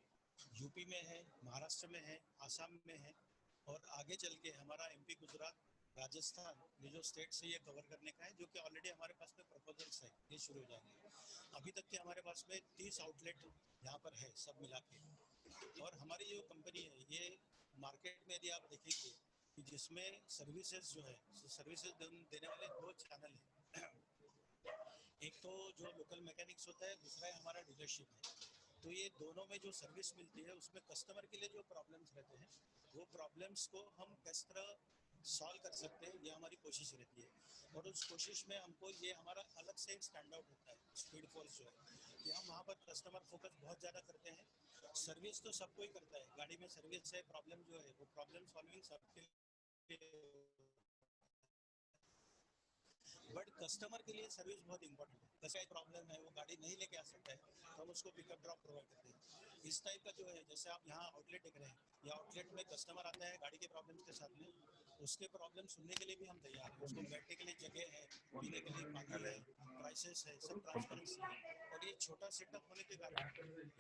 [SPEAKER 4] यूपी में है, महाराष्ट्र में है, आसाम में है, और आगे चल के हमारा एमपी, गुजरात, राजस्थान, ये जो स्टेट से ये कवर करने का है, जो कि ऑलरेडी हमारे पास में प्रपोजल्स है, ये शुरू हो जाएंगे। अभी तक के हमारे पास में 30 आउटलेट यहाँ पर है सब मिला के, और हमारी जो कंपनी है ये मार्केट में यदि आप देखेंगे कि जिसमें सर्विसेज जो है, सर्विसेज देने वाले दो चैनल हैं। एक तो जो लोकल मैकेनिक्स होता है, दूसरा है हमारा डीलरशिप है। तो ये दोनों में जो सर्विस मिलती है उसमें कस्टमर के लिए जो प्रॉब्लम्स रहते हैं वो प्रॉब्लम्स को हम किस तरह सॉल्व कर सकते हैं, ये हमारी कोशिश रहती है। और उस कोशिश में हमको ये हमारा अलग से स्टैंड आउट होता है स्पीड फोर्स जो है कि हम वहाँ पर कस्टमर फोकस बहुत ज़्यादा करते हैं। सर्विस तो सबको ही करता है, गाड़ी में सर्विस है, प्रॉब्लम जो है वो प्रॉब्लम सॉल्विंग सबके लिए, बट कस्टमर के लिए सर्विस बहुत इंपॉर्टेंट है। कैसा प्रॉब्लम है, वो गाड़ी नहीं लेके आ सकता है तो हम उसको पिकअप ड्रॉप प्रोवाइड करते हैं। इस टाइप का जो है, जैसे आप यहाँ आउटलेट देख रहे हैं, या आउटलेट में कस्टमर आता है गाड़ी के प्रॉब्लम्स के साथ में, उसके प्रॉब्लम सुनने के लिए भी हम तैयार हैं। उसको बैठने के लिए जगह है, पीने के लिए पानी है, प्राइसेस है, सब ट्रांसपेरेंसी है। और ये छोटा सेटअप होने के कारण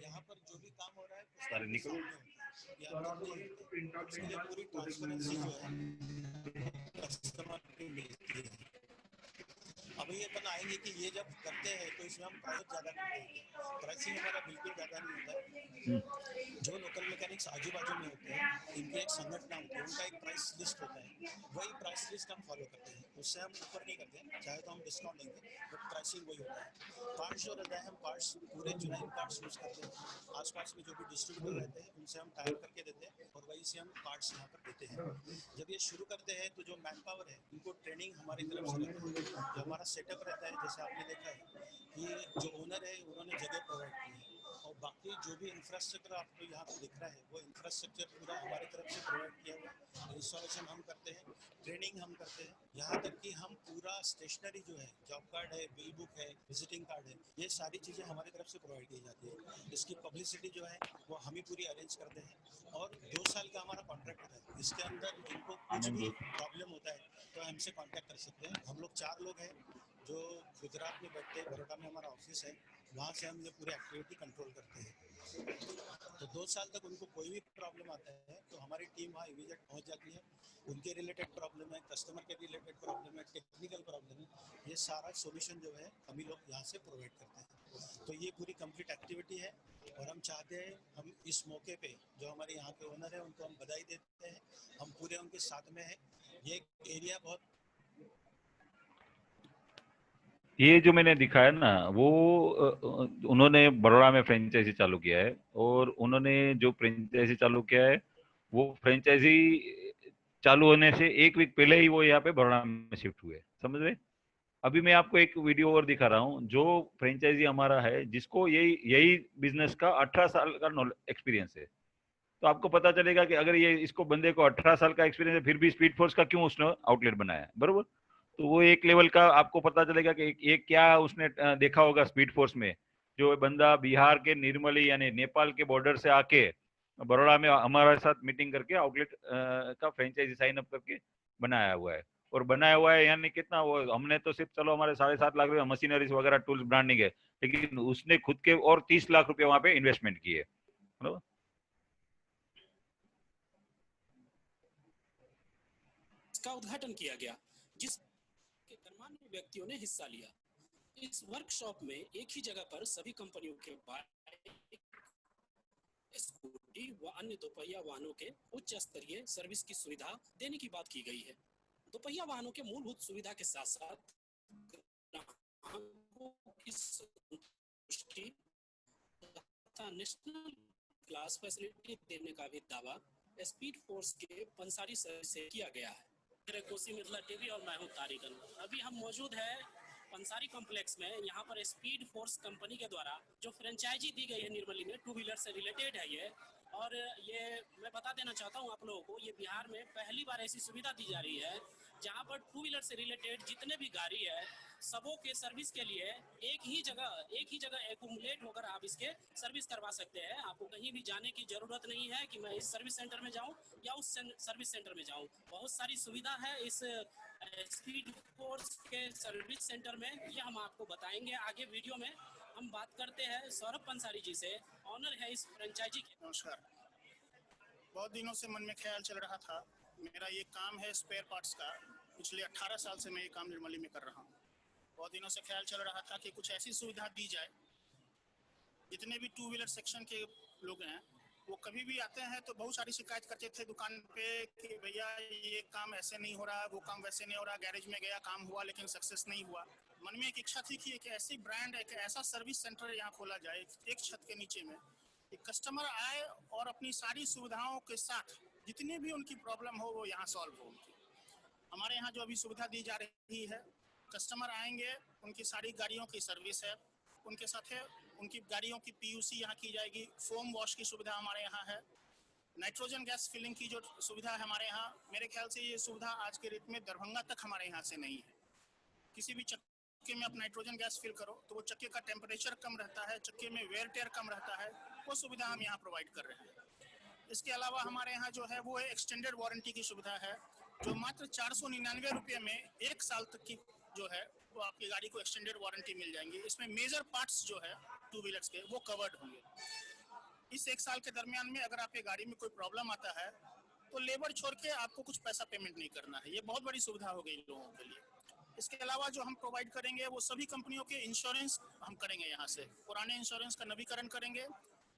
[SPEAKER 4] यहाँ पर जो भी काम हो रहा है सामने होता है, ये अंदर नहीं होता है। इसके लिए पूरी ट्रांसपेरेंसी जो है कस्टमर को मिलती है। अभी ये अपन आएंगे कि ये जब करते हैं तो इसमें हम प्राइस ज़्यादा करते हैं, प्राइसिंग हमारा बिल्कुल ज़्यादा नहीं होता है। जो लोकल मैकेनिक्स आजू बाजू में होते हैं, इनकी एक संगठन होती है, उनका एक प्राइस लिस्ट होता है, वही प्राइस लिस्ट हम फॉलो करते हैं। उससे हम ऊपर नहीं करते, चाहे तो हम डिस्काउंट देंगे बट प्राइसिंग वही होता है। पार्ट्स जो रहता है हम पार्ट्स पूरे चुनाई पार्ट्स यूज़ करते हैं। आसपास में जो भी डिस्ट्रीब्यूटर रहते हैं उनसे हम टाइप करके देते हैं और वहीं से हम पार्ट्स यहाँ पर देते हैं। जब ये शुरू करते हैं तो जो मैन पावर है उनको ट्रेनिंग हमारी तरफ से रहती है। जो हमारा सेटअप रहता है, जैसे आपने देखा है कि जो ओनर है उन्होंने जगह प्रोवाइड की है, और बाकी जो भी इंफ्रास्ट्रक्चर आपको यहाँ पे दिख रहा है वो इंफ्रास्ट्रक्चर पूरा हमारी तरफ से प्रोवाइड किया हुआ है। इंस्टॉलेशन हम करते हैं, ट्रेनिंग हम करते हैं, यहाँ तक कि हम पूरा स्टेशनरी जो है, जॉब कार्ड है, बिल बुक है, विजिटिंग कार्ड है, ये सारी चीज़ें हमारी तरफ से प्रोवाइड की जाती है। इसकी पब्लिसिटी जो है वो हम ही पूरी अरेंज करते हैं। और 2 साल का हमारा कॉन्ट्रैक्ट होता है, इसके अंदर इनको कुछ भी प्रॉब्लम होता है तो हमसे कांटेक्ट कर सकते हैं। हम लोग 4 लोग हैं जो गुजरात में बैठते हैं, बड़ौदा में हमारा ऑफिस है, वहाँ से हम ये पूरी एक्टिविटी कंट्रोल करते हैं। तो 2 साल तक उनको कोई भी प्रॉब्लम आता है तो हमारी टीम वहाँ इमीडिएट पहुँच जाती है। उनके रिलेटेड प्रॉब्लम है, कस्टमर के रिलेटेड प्रॉब्लम है, टेक्निकल प्रॉब्लम है, ये सारा सोल्यूशन जो है हम ही लोग यहाँ से प्रोवाइड करते हैं। तो ये पूरी कंप्लीट एक्टिविटी है और हम चाहते हैं, हम इस मौके पे जो हमारे यहाँ के ओनर है उनको हम बधाई देते हैं, हम पूरे उनके साथ में हैं। ये एरिया बहुत,
[SPEAKER 1] ये जो मैंने दिखाया ना वो उन्होंने बड़ौदा में फ्रेंचाइजी चालू किया है, और उन्होंने जो फ्रेंचाइजी चालू किया है वो फ्रेंचाइजी चालू होने से एक वीक पहले ही वो यहाँ पे बड़ौदा में शिफ्ट हुए, समझ रहे। अभी मैं आपको एक वीडियो और दिखा रहा हूँ, जो फ्रेंचाइजी हमारा है जिसको यही यही बिजनेस का 18 साल का एक्सपीरियंस है। तो आपको पता चलेगा कि अगर ये इसको बंदे को 18 साल का एक्सपीरियंस है फिर भी स्पीड फोर्स का क्यों उसने आउटलेट बनाया है, बरोबर। तो वो एक लेवल का आपको पता चलेगा कि ये क्या उसने देखा होगा स्पीड फोर्स में। जो बंदा बिहार के निर्मली यानी नेपाल के बॉर्डर से आके बड़ौदा में हमारे साथ मीटिंग करके आउटलेट का फ्रेंचाइजी साइन अप करके बनाया हुआ है। और बनाया हुआ है यानी कितना, वो हमने तो सिर्फ चलो हमारे 7.5 लाख मशीनरीज वगैरह टूल्स ब्रांडिंग है, लेकिन उसने खुद के और 30 लाख रुपए वहां पे इन्वेस्टमेंट किए, बराबर।
[SPEAKER 5] इसका उद्घाटन किया गया जिसके गणमान्य व्यक्तियों ने हिस्सा लिया। इस वर्कशॉप में एक ही जगह पर सभी कंपनियों के बाइक, स्कूटी व अन्य दोपहिया वाहनों के उच्च स्तरीय सर्विस की सुविधा देने की बात की गई है। दोपहिया वाहनों के मूलभूत सुविधा के साथ साथ ग्राहकों की संतुष्टि तथा नेशनल क्लास फैसिलिटी देने का भी दावा स्पीड फोर्स के पंसारी सर्विस से किया गया है। कोसी मिथिला टीवी और मैं हूं तारिकन। अभी हम मौजूद है पंसारी कॉम्प्लेक्स में। यहाँ पर स्पीड फोर्स कंपनी के द्वारा जो फ्रेंचाइजी दी गई है निर्मली में, 2 व्हीलर से रिलेटेड है ये। और ये मैं बता देना चाहता हूँ आप लोगों को, ये बिहार में पहली बार ऐसी सुविधा दी जा रही है जहाँ पर 2 व्हीलर से रिलेटेड जितने भी गाड़ी है सबों के सर्विस के लिए एक ही जगह एक्युमुलेट होकर आप इसके सर्विस करवा सकते हैं। आपको कहीं भी जाने की जरूरत नहीं है कि मैं इस सर्विस सेंटर में जाऊं या उस सर्विस सेंटर में जाऊं। बहुत सारी सुविधा है इस स्पीड फोर्स के सर्विस सेंटर में, ये हम आपको बताएंगे आगे वीडियो में। हम बात करते हैं सौरभ पंसारी जी से, ऑनर है इस फ्रेंचाइजी के।
[SPEAKER 6] नमस्कार। बहुत दिनों से मन में ख्याल चल रहा था, मेरा ये काम है स्पेयर पार्ट्स का। पिछले 18 साल से मैं ये काम निर्मली में कर रहा हूँ। बहुत दिनों से ख्याल चल रहा था कि कुछ ऐसी सुविधा दी जाए, जितने भी 2 व्हीलर सेक्शन के लोग हैं वो कभी भी आते हैं तो बहुत सारी शिकायत करते थे दुकान पे कि भैया ये काम ऐसे नहीं हो रहा, वो काम वैसे नहीं हो रहा, गैरेज में गया काम हुआ लेकिन सक्सेस नहीं हुआ। मन में एक इच्छा थी कि एक ऐसी ब्रांड, एक ऐसा सर्विस सेंटर यहाँ खोला जाए एक छत के नीचे में, कि कस्टमर आए और अपनी सारी सुविधाओं के साथ जितनी भी उनकी प्रॉब्लम हो वो यहाँ सॉल्व हो। हमारे यहाँ जो अभी सुविधा दी जा रही है, कस्टमर आएंगे, उनकी सारी गाड़ियों की सर्विस है, उनके साथ है उनकी गाड़ियों की पीयूसी यहाँ की जाएगी, फोम वॉश की सुविधा हमारे यहाँ है, नाइट्रोजन गैस फिलिंग की जो सुविधा है हमारे यहाँ, मेरे ख्याल से ये सुविधा आज के रेट में दरभंगा तक हमारे यहाँ से नहीं है। किसी भी चक्के में आप नाइट्रोजन गैस फिल करो तो वो चक्के का टेम्परेचर कम रहता है, चक्के में वेयर टेयर कम रहता है, वो सुविधा हम यहाँ प्रोवाइड कर रहे हैं। इसके अलावा हमारे यहाँ जो है वो एक्सटेंडेड वारंटी की सुविधा है, जो मात्र 499 रुपये में 1 साल तक की जो है वो आपकी गाड़ी को एक्सटेंडेड वारंटी मिल जाएंगी। इसमें मेजर पार्ट्स जो है टू व्हीलर्स के वो कवर्ड होंगे। इस 1 साल के दरमियान में अगर आपकी गाड़ी में कोई प्रॉब्लम आता है तो लेबर छोड़ के आपको कुछ पैसा पेमेंट नहीं करना है। ये बहुत बड़ी सुविधा हो गई लोगों के लिए। इसके अलावा जो हम प्रोवाइड करेंगे वो सभी कंपनियों के इंश्योरेंस हम करेंगे, यहाँ से पुराने इंश्योरेंस का नवीकरण करेंगे,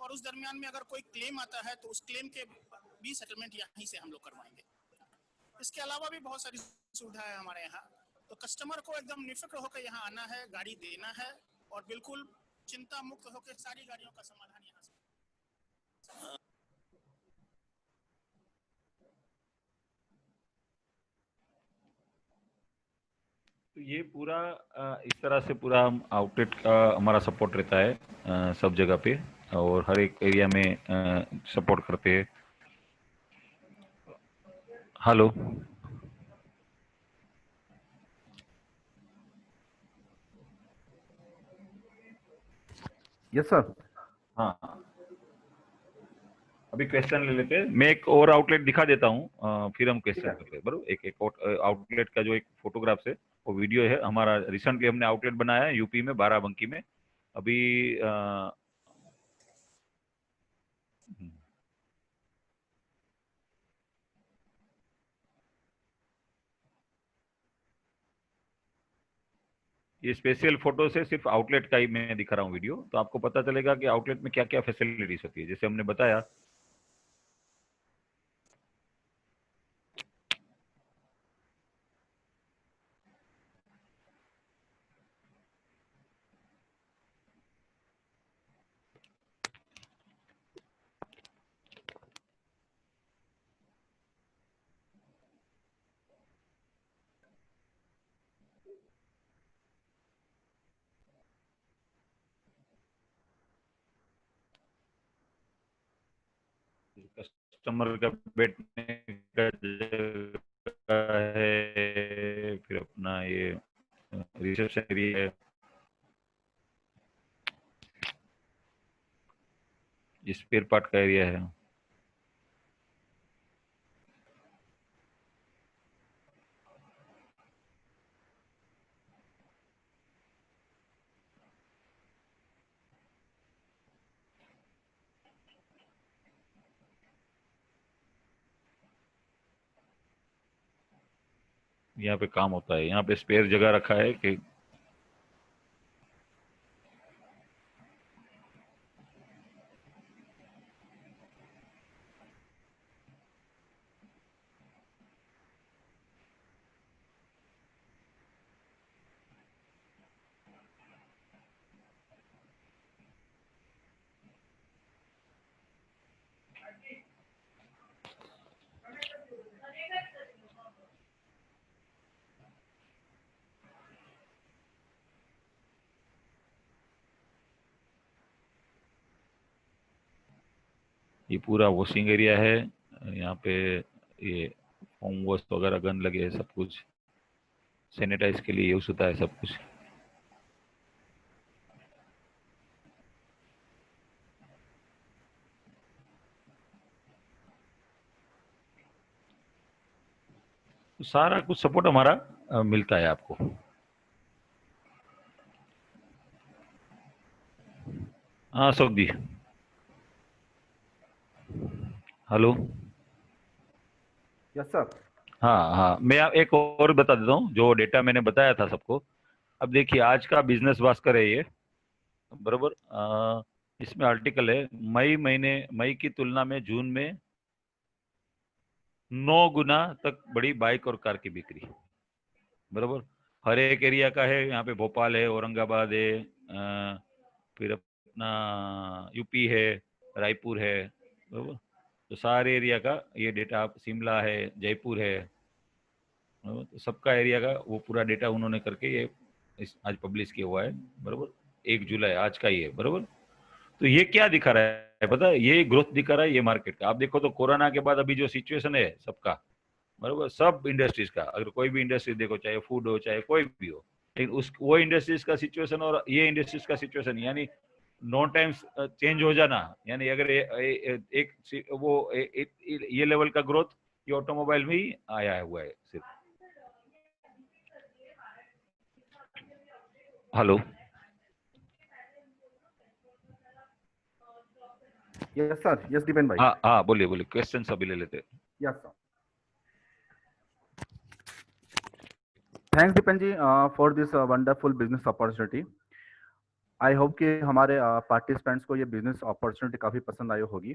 [SPEAKER 6] और उस दरमियान में अगर कोई क्लेम आता है तो उस क्लेम के भी सेटलमेंट यहीं से हम लोग करवाएंगे। इसके अलावा भी बहुत सारी सुविधा है हमारे यहाँ, तो कस्टमर को एकदम निफिक्र होकर यहाँ आना है, गाड़ी देना है, और बिल्कुल चिंता मुक्त होकर सारी गाड़ियों का समाधान यहाँ से।
[SPEAKER 1] तो ये पूरा इस तरह से पूरा हम आउटलेट का हमारा सपोर्ट रहता है सब जगह पे, और हर एक एरिया में सपोर्ट करते हैं। Hello,
[SPEAKER 7] yes sir.
[SPEAKER 1] हाँ, अभी क्वेश्चन ले लेते हैं। मैं एक और आउटलेट दिखा देता हूँ, फिर हम क्वेश्चन करते हैं। बराबर, एक आउटलेट का जो एक फोटोग्राफ है वो वीडियो है हमारा। रिसेंटली हमने आउटलेट बनाया है यूपी में, बाराबंकी में। अभी ये स्पेशल फोटो से सिर्फ आउटलेट का ही मैं दिखा रहा हूँ वीडियो, तो आपको पता चलेगा कि आउटलेट में क्या क्या फैसिलिटीज होती है। जैसे हमने बताया, कस्टमर का बैठने का जगह है, फिर अपना ये रिसेप्शन एरिया है, ये स्पेयर पार्ट का एरिया है। यहाँ पे काम होता है, यहाँ पे स्पेयर जगह रखा है कि ये पूरा वॉशिंग एरिया है। यहाँ पे ये होम वॉश वगैरह गन लगे है, सब कुछ सैनिटाइज के लिए यूज होता है सब कुछ। तो सारा कुछ सपोर्ट हमारा मिलता है आपको। हाँ अशोक जी, हेलो।
[SPEAKER 7] Yes sir.
[SPEAKER 1] हाँ हाँ, मैं एक और बता देता हूँ जो डेटा मैंने बताया था सबको। अब देखिए, आज का बिजनेस भास्कर है ये, बरोबर। इसमें आर्टिकल है, मई की तुलना में जून में 9 गुना तक बढ़ी बाइक और कार की बिक्री। बराबर, हर एक एरिया का है, यहाँ पे भोपाल है, औरंगाबाद है, फिर अपना यूपी है, रायपुर है, बराबर। तो सारे एरिया का ये डेटा, आप शिमला है, जयपुर है, तो सबका एरिया का वो पूरा डेटा उन्होंने करके ये आज पब्लिश किया हुआ है। बराबर, 1 जुलाई आज का ही है। बराबर, तो ये क्या दिखा रहा है पता है, ये ग्रोथ दिखा रहा है ये मार्केट का। आप देखो तो कोरोना के बाद अभी जो सिचुएशन है सबका, बराबर, सब इंडस्ट्रीज का, अगर कोई भी इंडस्ट्री देखो, चाहे फूड हो चाहे कोई भी हो, लेकिन उस वो इंडस्ट्रीज का सिचुएशन और ये इंडस्ट्रीज का सिचुएशन, यानी नो टाइम्स चेंज हो जाना, यानी अगर ये लेवल का ग्रोथ ये ऑटोमोबाइल में ही आया हुआ है सिर्फ। Hello,
[SPEAKER 7] yes sir, yes Dipen भाई।
[SPEAKER 1] हाँ बोलिए बोलिए, क्वेश्चन अभी ले लेते हैं।
[SPEAKER 7] Yes sir, thanks Dipen ji for this wonderful business opportunity. I hope कि हमारे पार्टिसिपेंट्स को ये बिजनेस अपॉर्चुनिटी काफ़ी पसंद आई होगी।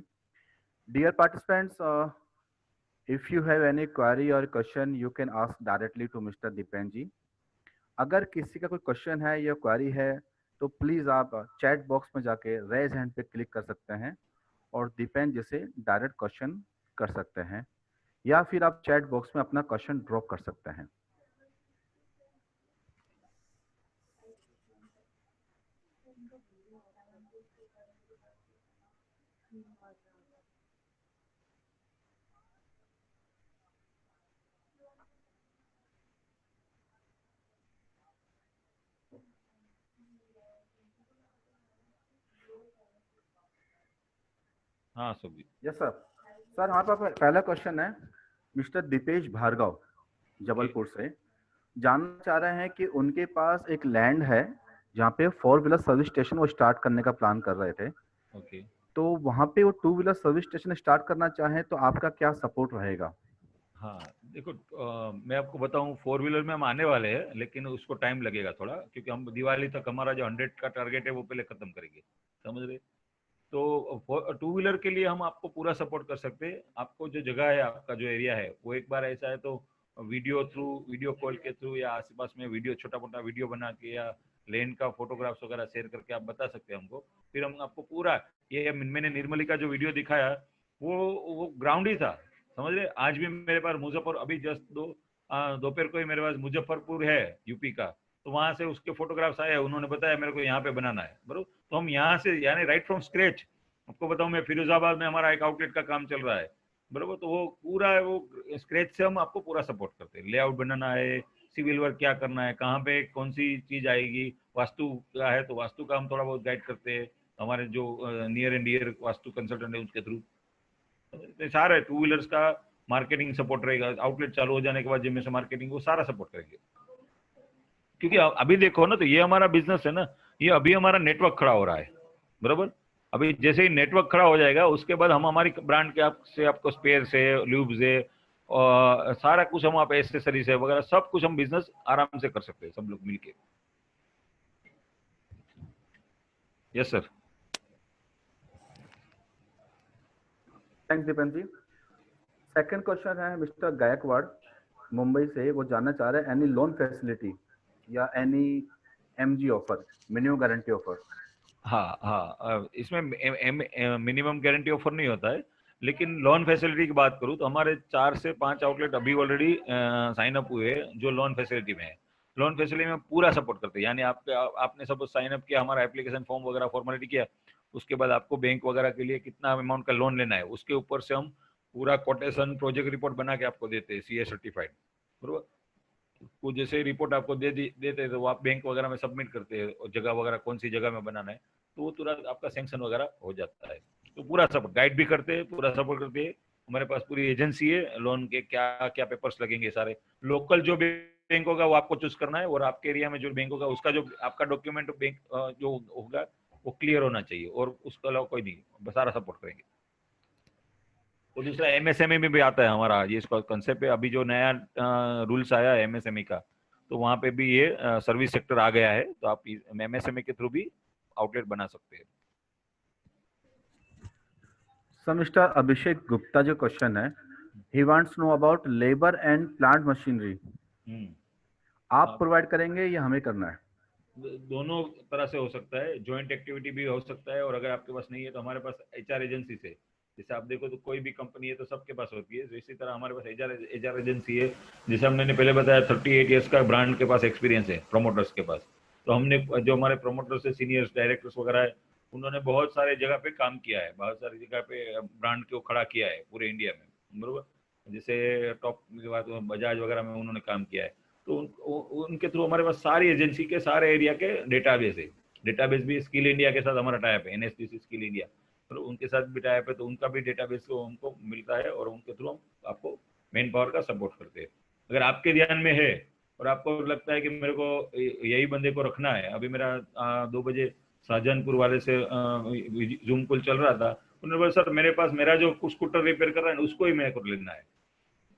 [SPEAKER 7] Dear participants, if you have any query और question you can ask directly to mister Deepen ji. अगर किसी का कोई क्वेश्चन है या क्वेरी है तो प्लीज़ आप चैट बॉक्स में जाके रेज हैंड पे क्लिक कर सकते हैं और दीपेन जी से डायरेक्ट क्वेश्चन कर सकते हैं, या फिर आप चैट बॉक्स में अपना क्वेश्चन ड्रॉप कर सकते हैं।
[SPEAKER 1] हाँ सभी।
[SPEAKER 7] Yes sir. सर हमारे पास पहला क्वेश्चन है मिस्टर दीपेश भार्गव जबलपुर से, जानना चाह रहे हैं कि उनके पास एक लैंड है जहाँ पे 4 व्हीलर सर्विस स्टेशन वो स्टार्ट करने का प्लान कर रहे थे।
[SPEAKER 1] ओके,
[SPEAKER 7] तो वहाँ पे वो 2 व्हीलर सर्विस स्टेशन स्टार्ट करना चाहें तो आपका क्या सपोर्ट रहेगा?
[SPEAKER 1] हाँ देखो, मैं आपको बताऊं, 4 व्हीलर में हम आने वाले हैं, लेकिन उसको टाइम लगेगा थोड़ा, क्योंकि हम दिवाली तक हमारा जो 100 का टारगेट है वो पहले खत्म करेंगे, समझ रहे। तो 2 व्हीलर के लिए हम आपको पूरा सपोर्ट कर सकते हैं। आपको जो जगह है, आपका जो एरिया है, वो एक बार ऐसा है तो वीडियो कॉल के थ्रू या आसपास में वीडियो, छोटा मोटा वीडियो बना के या लैंड का फोटोग्राफ्स वगैरह शेयर करके आप बता सकते हैं हमको। फिर हम आपको पूरा, ये मैंने निर्मली का जो वीडियो दिखाया वो ग्राउंड ही था, समझ रहे। आज भी मेरे पास मुजफ्फर, अभी जस्ट दोपहर को ही मेरे पास मुजफ्फरपुर है यूपी का, तो वहां से उसके फोटोग्राफ्स आए, उन्होंने बताया मेरे को यहाँ पे बनाना है, बरोबर। तो हम यहाँ से, यानी राइट फ्रॉम स्क्रैच, आपको बताऊं, मैं फिरोजाबाद में हमारा एक आउटलेट का काम चल रहा है, बरोबर। तो वो पूरा वो स्क्रैच से हम आपको पूरा सपोर्ट करते हैं। लेआउट बनाना है, सिविल वर्क क्या करना है, कहाँ पे कौन सी चीज आएगी, वास्तु का है तो वास्तु का हम थोड़ा बहुत गाइड करते हैं, हमारे जो near and dear vastu consultant है उसके थ्रू। सारा 2 व्हीलर्स का मार्केटिंग सपोर्ट रहेगा, आउटलेट चालू हो जाने के बाद जिनमें से मार्केटिंग वो सारा सपोर्ट करेंगे। क्योंकि अभी देखो ना, तो ये हमारा बिजनेस है ना, ये अभी हमारा नेटवर्क खड़ा हो रहा है, बरोबर। अभी जैसे ही नेटवर्क खड़ा हो जाएगा उसके बाद हम हमारी ब्रांड के आपको स्पेयर से, ल्यूब्स है और सारा कुछ, हम आप एसेसरीज है वगैरह सब कुछ हम बिजनेस आराम से कर सकते हैं सब लोग मिलके। Yes sir.
[SPEAKER 7] थैंक्स दीपेन जी। सेकंड क्वेश्चन है मिस्टर गायकवाड़ मुंबई से, वो जानना चाह रहे हैं एनी लोन फैसिलिटी या any MG offer, minimum guarantee offer.
[SPEAKER 1] हाँ, इसमें मिनिमम गारंटी ऑफर नहीं होता है, लेकिन लोन फैसिलिटी की बात करूँ तो हमारे 4 से 5 आउटलेट अभी ऑलरेडी साइन अप हुए हैं जो लोन फैसिलिटी में है। लोन फैसिलिटी में पूरा सपोर्ट करते हैं, यानी आपने सब साइन अप किया, हमारा एप्लीकेशन फॉर्म वगैरह फॉर्मेलिटी किया, उसके बाद आपको बैंक वगैरह के लिए कितना अमाउंट का लोन लेना है, उसके ऊपर से हम पूरा कोटेशन, प्रोजेक्ट रिपोर्ट बना के आपको देते हैं, CA सर्टिफाइड, बरोबर। वो जैसे रिपोर्ट आपको देते हैं तो वो आप बैंक वगैरह में सबमिट करते हैं, और जगह वगैरह कौन सी जगह में बनाना है, तो वो तुरंत आपका सैंक्शन वगैरह हो जाता है। तो पूरा सपोर्ट, गाइड भी करते हैं, पूरा सपोर्ट करते हैं। हमारे पास पूरी एजेंसी है, लोन के क्या क्या पेपर्स लगेंगे सारे, लोकल जो बैंक होगा वो आपको चूज करना है, और आपके एरिया में जो बैंक होगा उसका जो आपका डॉक्यूमेंट बैंक जो होगा वो क्लियर होना चाहिए, और उसके अलावा कोई नहीं, सारा सपोर्ट करेंगे। तो दूसरा MSME में भी आता है हमारा, ये इसका कंसेप्ट है, अभी जो नया रूल्स आया है MSME का, तो वहाँ पे भी ये सर्विस सेक्टर आ गया है, तो आप MSME के थ्रू भी आउटलेट बना सकते हैं।
[SPEAKER 7] So Mr. Abhishek Gupta जो क्वेश्चन है, he wants to know about labor and plant machinery. आप
[SPEAKER 1] हाँ।
[SPEAKER 7] प्रोवाइड करेंगे या हमें करना है?
[SPEAKER 1] दोनों तरह से हो सकता है, जॉइंट एक्टिविटी भी हो सकता है, और अगर आपके पास नहीं है तो हमारे पास HR एजेंसी से, जैसे आप देखो तो कोई भी कंपनी है तो सबके पास होती है, तो इसी तरह हमारे पास HR एजेंसी है, जैसे हमने पहले बताया 38 इयर्स का ब्रांड के पास एक्सपीरियंस है प्रोमोटर्स के पास। तो हमने जो हमारे प्रोमोटर्स है, सीनियर्स डायरेक्टर्स वगैरह है, उन्होंने बहुत सारे जगह पे काम किया है, बहुत सारी जगह पे ब्रांड को खड़ा किया है पूरे इंडिया में, बरोबर। जैसे टॉप की बात बजाज वगैरह में उन्होंने काम किया है, तो उनके थ्रू हमारे पास सारी एजेंसी के सारे एरिया के डेटाबेस है। डेटाबेस भी स्किल इंडिया के साथ हमारा टाइप है, NSDC स्किल इंडिया, तो उनके साथ भी टाइप है, तो उनका भी डेटाबेस हमको मिलता है, और उनके थ्रू हम आपको मैन पावर का सपोर्ट करते हैं। अगर आपके ध्यान में है और आपको लगता है कि मेरे को यही बंदे को रखना है, अभी मेरा 2 बजे शाहजहानपुर वाले से जूम कॉल चल रहा था, उन्होंने बोला सर मेरे पास मेरा जो स्कूटर रिपेयर कर रहा है उसको ही मेरे को लेना है।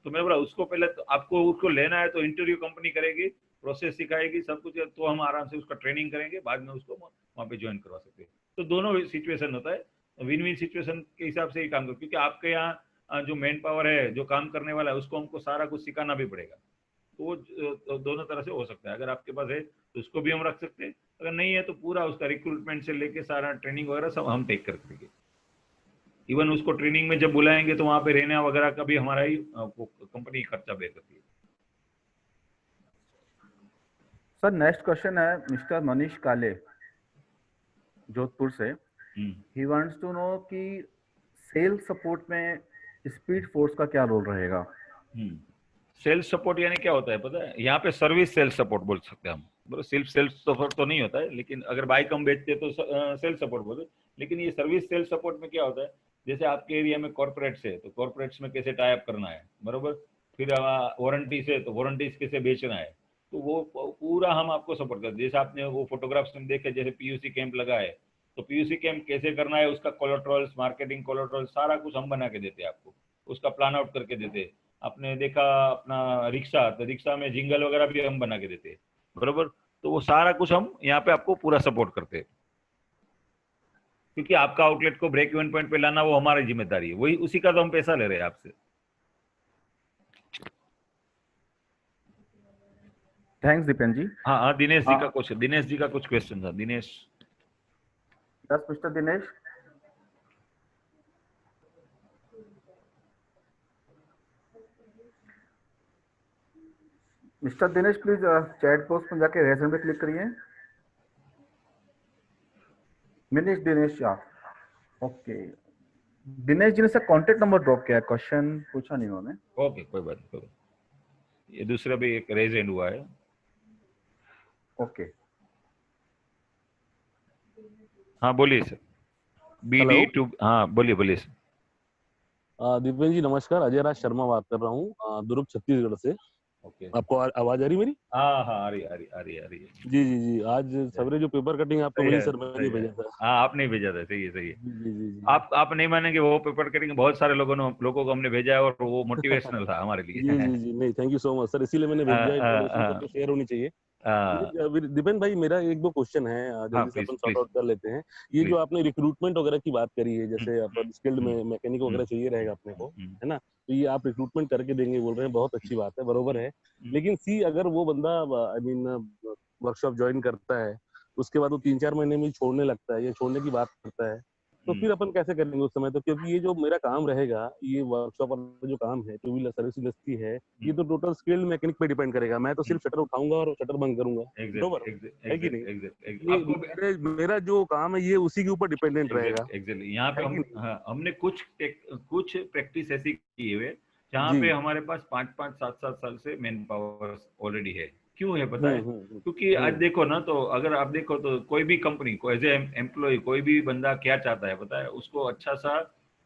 [SPEAKER 1] तो मैंने बोला उसको पहले तो आपको उसको लेना है तो इंटरव्यू कंपनी करेगी, प्रोसेस सिखाएगी, सब कुछ, तो हम आराम से उसका ट्रेनिंग करेंगे, बाद में उसको वहाँ पे ज्वाइन करवा सकते हैं। तो दोनों सिचुएशन होता है, विन विन सिचुएशन के हिसाब से ही काम करो, क्योंकि आपके यहाँ जो मैन पावर है, जो काम करने वाला है, उसको हमको सारा कुछ सिखाना भी पड़ेगा। तो दोनों तरह से हो सकता है, अगर आपके पास है तो उसको भी हम रख सकते हैं, अगर नहीं है तो पूरा उसका रिक्रूटमेंट से लेके सारा ट्रेनिंग वगैरह सब हम टेक कर देंगे। इवन उसको ट्रेनिंग में जब बुलाएंगे तो वहां पे रहने वगैरह का भी हमारा ही कंपनी खर्चा बेयर करती है।
[SPEAKER 7] सर नेक्स्ट क्वेश्चन है मिस्टर मनीष काले जोधपुर से। ही वांट्स टू नो कि सेल्स सपोर्ट में स्पीड फोर्स का क्या रोल रहेगा?
[SPEAKER 1] सेल्स सपोर्ट यानी क्या होता है पता है? यहाँ पे सर्विस सेल्स सपोर्ट बोल सकते हैं हम, बराबर। सिर्फ सेल्स सपोर्ट तो नहीं होता है, लेकिन अगर बाइक हम बेचते हैं तो सेल्स सपोर्ट बोलते, लेकिन ये सर्विस सेल्स सपोर्ट में क्या होता है, जैसे आपके एरिया में कॉर्पोरेट्स है तो कॉर्पोरेट्स में कैसे टाई अप करना है, बराबर। फिर वारंटी से तो वारंटीज कैसे बेचना है, तो वो पूरा हम आपको सपोर्ट करते हैं। जैसे आपने वो फोटोग्राफ्स में देखे, जैसे PUC कैंप लगा है, तो PUC कैंप कैसे करना है, उसका कोलेट्रल्स, मार्केटिंग कोलेट्रल सारा कुछ हम बना के देते हैं आपको, उसका प्लान आउट करके देते हैं। आपने देखा अपना रिक्शा, तो रिक्शा में जिंगल वगैरह भी हम बना के देते हैं, बरोबर। तो वो सारा कुछ हम यहाँ पे आपको पूरा सपोर्ट करते हैं, क्योंकि आपका आउटलेट को ब्रेक इवन पॉइंट पे लाना वो हमारी जिम्मेदारी है, वही उसी का तो हम पैसा ले रहे हैं आपसे।
[SPEAKER 7] थैंक्स दीपेन जी।
[SPEAKER 1] हाँ, दिनेश जी का कुछ क्वेश्चन था। Dinesh,
[SPEAKER 7] yes mister Dinesh. Mister Dinesh please chat box में जाके रेजन पे क्लिक करिए। दिनेश या ओके। दिनेश जी ने सर कॉन्टेक्ट नंबर ड्रॉप किया है, क्वेश्चन पूछा नहीं उन्होंने।
[SPEAKER 1] ओके, कोई बात नहीं। ये दूसरा भी एक रेज एंड हुआ है।
[SPEAKER 7] ओके,
[SPEAKER 1] हाँ बोलिए सर। BD2, हाँ बोलिए सर।
[SPEAKER 8] दीपेन जी नमस्कार, अजय राज शर्मा बात कर रहा हूँ दुर्ग छत्तीसगढ़ से।
[SPEAKER 1] ओके,
[SPEAKER 8] आपको आवाज आ रही मेरी?
[SPEAKER 1] हाँ आ रही है।
[SPEAKER 8] जी। आज सवेरे जो पेपर कटिंग आपको मिली सर, मैंने भेजा था।
[SPEAKER 1] हाँ, आपने भेजा था, सही है।
[SPEAKER 8] जी।
[SPEAKER 1] आप नहीं मानेंगे, वो पेपर कटिंग बहुत सारे लोगों को हमने भेजा है, और वो मोटिवेशनल था हमारे लिए।
[SPEAKER 8] जी नहीं, thank you so much sir, इसीलिए मैंने भेजा, तो शेयर होनी चाहिए। दीपेन भाई मेरा 1-2 क्वेश्चन है, जल्दी से अपन सॉर्ट आउट कर लेते हैं। ये जो आपने रिक्रूटमेंट वगैरह की बात करी है, जैसे अपन स्किल्ड में मैकेनिक वगैरह चाहिए रहेगा अपने को, है ना, तो ये आप रिक्रूटमेंट करके देंगे बोल रहे हैं, बहुत अच्छी बात है, बरोबर है। लेकिन अगर वो बंदा आई मीन वर्कशॉप ज्वाइन करता है, उसके बाद वो 3-4 महीने में छोड़ने लगता है या छोड़ने की बात करता है, तो फिर अपन कैसे करेंगे उस समय? तो क्योंकि ये जो मेरा काम रहेगा, ये वर्कशॉप वाला जो काम है, टू व्हीलर सर्विस इंडस्ट्री है, ये तो टोटल स्किल्ड मैकेनिक पे डिपेंड करेगा। मैं तो सिर्फ शटर उठाऊंगा और शटर बंद करूंगा, बरोबर है कि नहीं? मेरा जो काम है ये उसी के ऊपर डिपेंडेंट रहेगा।
[SPEAKER 1] एग्जैक्टली। यहाँ पे हमने कुछ प्रैक्टिस ऐसी की है जहाँ पे हमारे पास 5-5, 7-7 साल से मैन पावर ऑलरेडी है। क्यों है पता है? क्योंकि आज देखो ना, तो अगर आप देखो तो कोई भी कंपनी को एज ए एम्प्लॉय कोई भी बंदा क्या चाहता है पता है? उसको अच्छा सा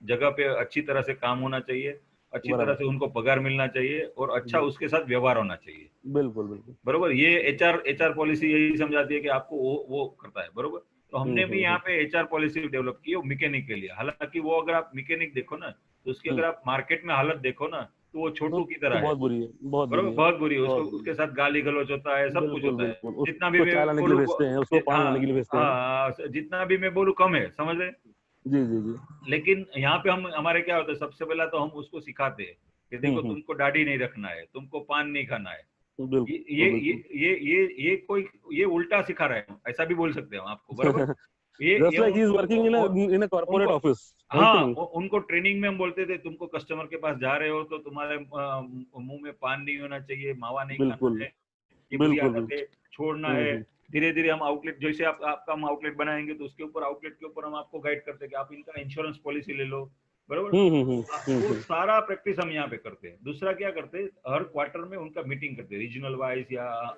[SPEAKER 1] जगह पे अच्छी तरह से काम होना चाहिए, अच्छी तरह से उनको पगार मिलना चाहिए, और अच्छा उसके साथ व्यवहार होना चाहिए।
[SPEAKER 8] बिल्कुल
[SPEAKER 1] बरोबर। ये एचआर पॉलिसी यही समझाती है कि आपको वो करता है, बरोबर। तो हमने भी यहाँ पे HR पॉलिसी डेवलप की है मैकेनिक के लिए। हालांकि वो अगर आप मैकेनिक देखो ना, तो उसकी अगर आप मार्केट में हालत देखो ना, तो वो छोटू की तरह है,
[SPEAKER 8] बहुत बुरी है, बहुत
[SPEAKER 1] बुरी है। उसके साथ गाली गलौज होता है, सब कुछ होता है। जितना भी मैं
[SPEAKER 8] बोलूं,
[SPEAKER 1] जितना भी मैं बोलूं कम है, समझ रहे?
[SPEAKER 8] जी जी जी।
[SPEAKER 1] लेकिन यहाँ पे हम हमारे क्या होता है, सबसे पहला तो हम उसको सिखाते हैं कि देखो तुमको दाढ़ी नहीं रखना है, तुमको पान नहीं खाना है।
[SPEAKER 8] बिल्कुल
[SPEAKER 1] ये
[SPEAKER 8] बिल्कुल।
[SPEAKER 1] ये उल्टा सिखा रहे हैं, ऐसा भी बोल सकते हैं हम आपको, बराबर।
[SPEAKER 8] Just like he is working in a corporate office, है कि
[SPEAKER 1] हाँ,
[SPEAKER 8] नहीं?
[SPEAKER 1] उनको ट्रेनिंग में हम बोलते थे तुमको कस्टमर के पास जा रहे हो तो तुम्हारे मुंह में पान नहीं होना चाहिए, मावा नहीं
[SPEAKER 8] बिल्कुल
[SPEAKER 1] खाना है, ये बुरी
[SPEAKER 8] बिल्कुल
[SPEAKER 1] आदत है, छोड़ना
[SPEAKER 8] हम्म
[SPEAKER 1] है।
[SPEAKER 8] हम्म
[SPEAKER 1] धीरे धीरे हम आउटलेट, जैसे आपका हम आउटलेट बनाएंगे तो उसके ऊपर आउटलेट के ऊपर हम आपको गाइड करते हैं कि आप इनका इंश्योरेंस पॉलिसी ले लो, बराबर। वो सारा प्रैक्टिस हम यहाँ पे करते हैं। दूसरा क्या करते हैं, हर क्वार्टर में उनका मीटिंग करते हैं, रीजनल वाइज या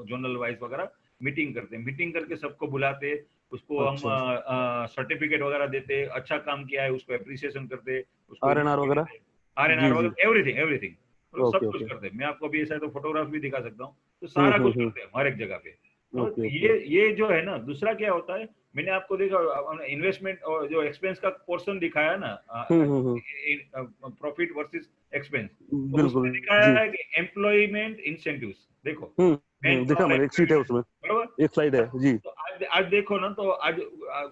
[SPEAKER 1] जोनल वाइज वगैरह मीटिंग करते हैं। मीटिंग करके सबको बुलाते हैं, उसको हम सर्टिफिकेट वगैरह देते हैं, अच्छा काम किया है उसको अप्रिसिएशन करते हैं, उसको
[SPEAKER 8] आरएनआर वगैरह।
[SPEAKER 1] आरएनआर
[SPEAKER 8] जी जी।
[SPEAKER 1] वगैरह, एवरीथिंग एवरीथिंग सब
[SPEAKER 8] ओके
[SPEAKER 1] कुछ
[SPEAKER 8] ओके।
[SPEAKER 1] करते हैं। मैं आपको अभी ऐसा तो फोटोग्राफ भी दिखा सकता हूँ, तो सारा कुछ करते हैं हर एक जगह पे। तो
[SPEAKER 8] ओके ओके।
[SPEAKER 1] ये जो है ना, दूसरा क्या होता है, मैंने आपको देखा इन्वेस्टमेंट और जो एक्सपेंस का पोर्शन दिखाया ना, प्रॉफिट वर्सेस एक्सपेंस, तो उसमें
[SPEAKER 8] बिल्कुल
[SPEAKER 1] दिखाया
[SPEAKER 8] जी।
[SPEAKER 1] है कि एम्प्लॉयमेंट इंसेंटिव्स, देखो मैन
[SPEAKER 8] देखा
[SPEAKER 1] पावर
[SPEAKER 8] मैंने, एक शीट है उसमें,
[SPEAKER 1] बराबर।
[SPEAKER 8] एक स्लाइड है जी।
[SPEAKER 1] तो आज देखो ना, तो आज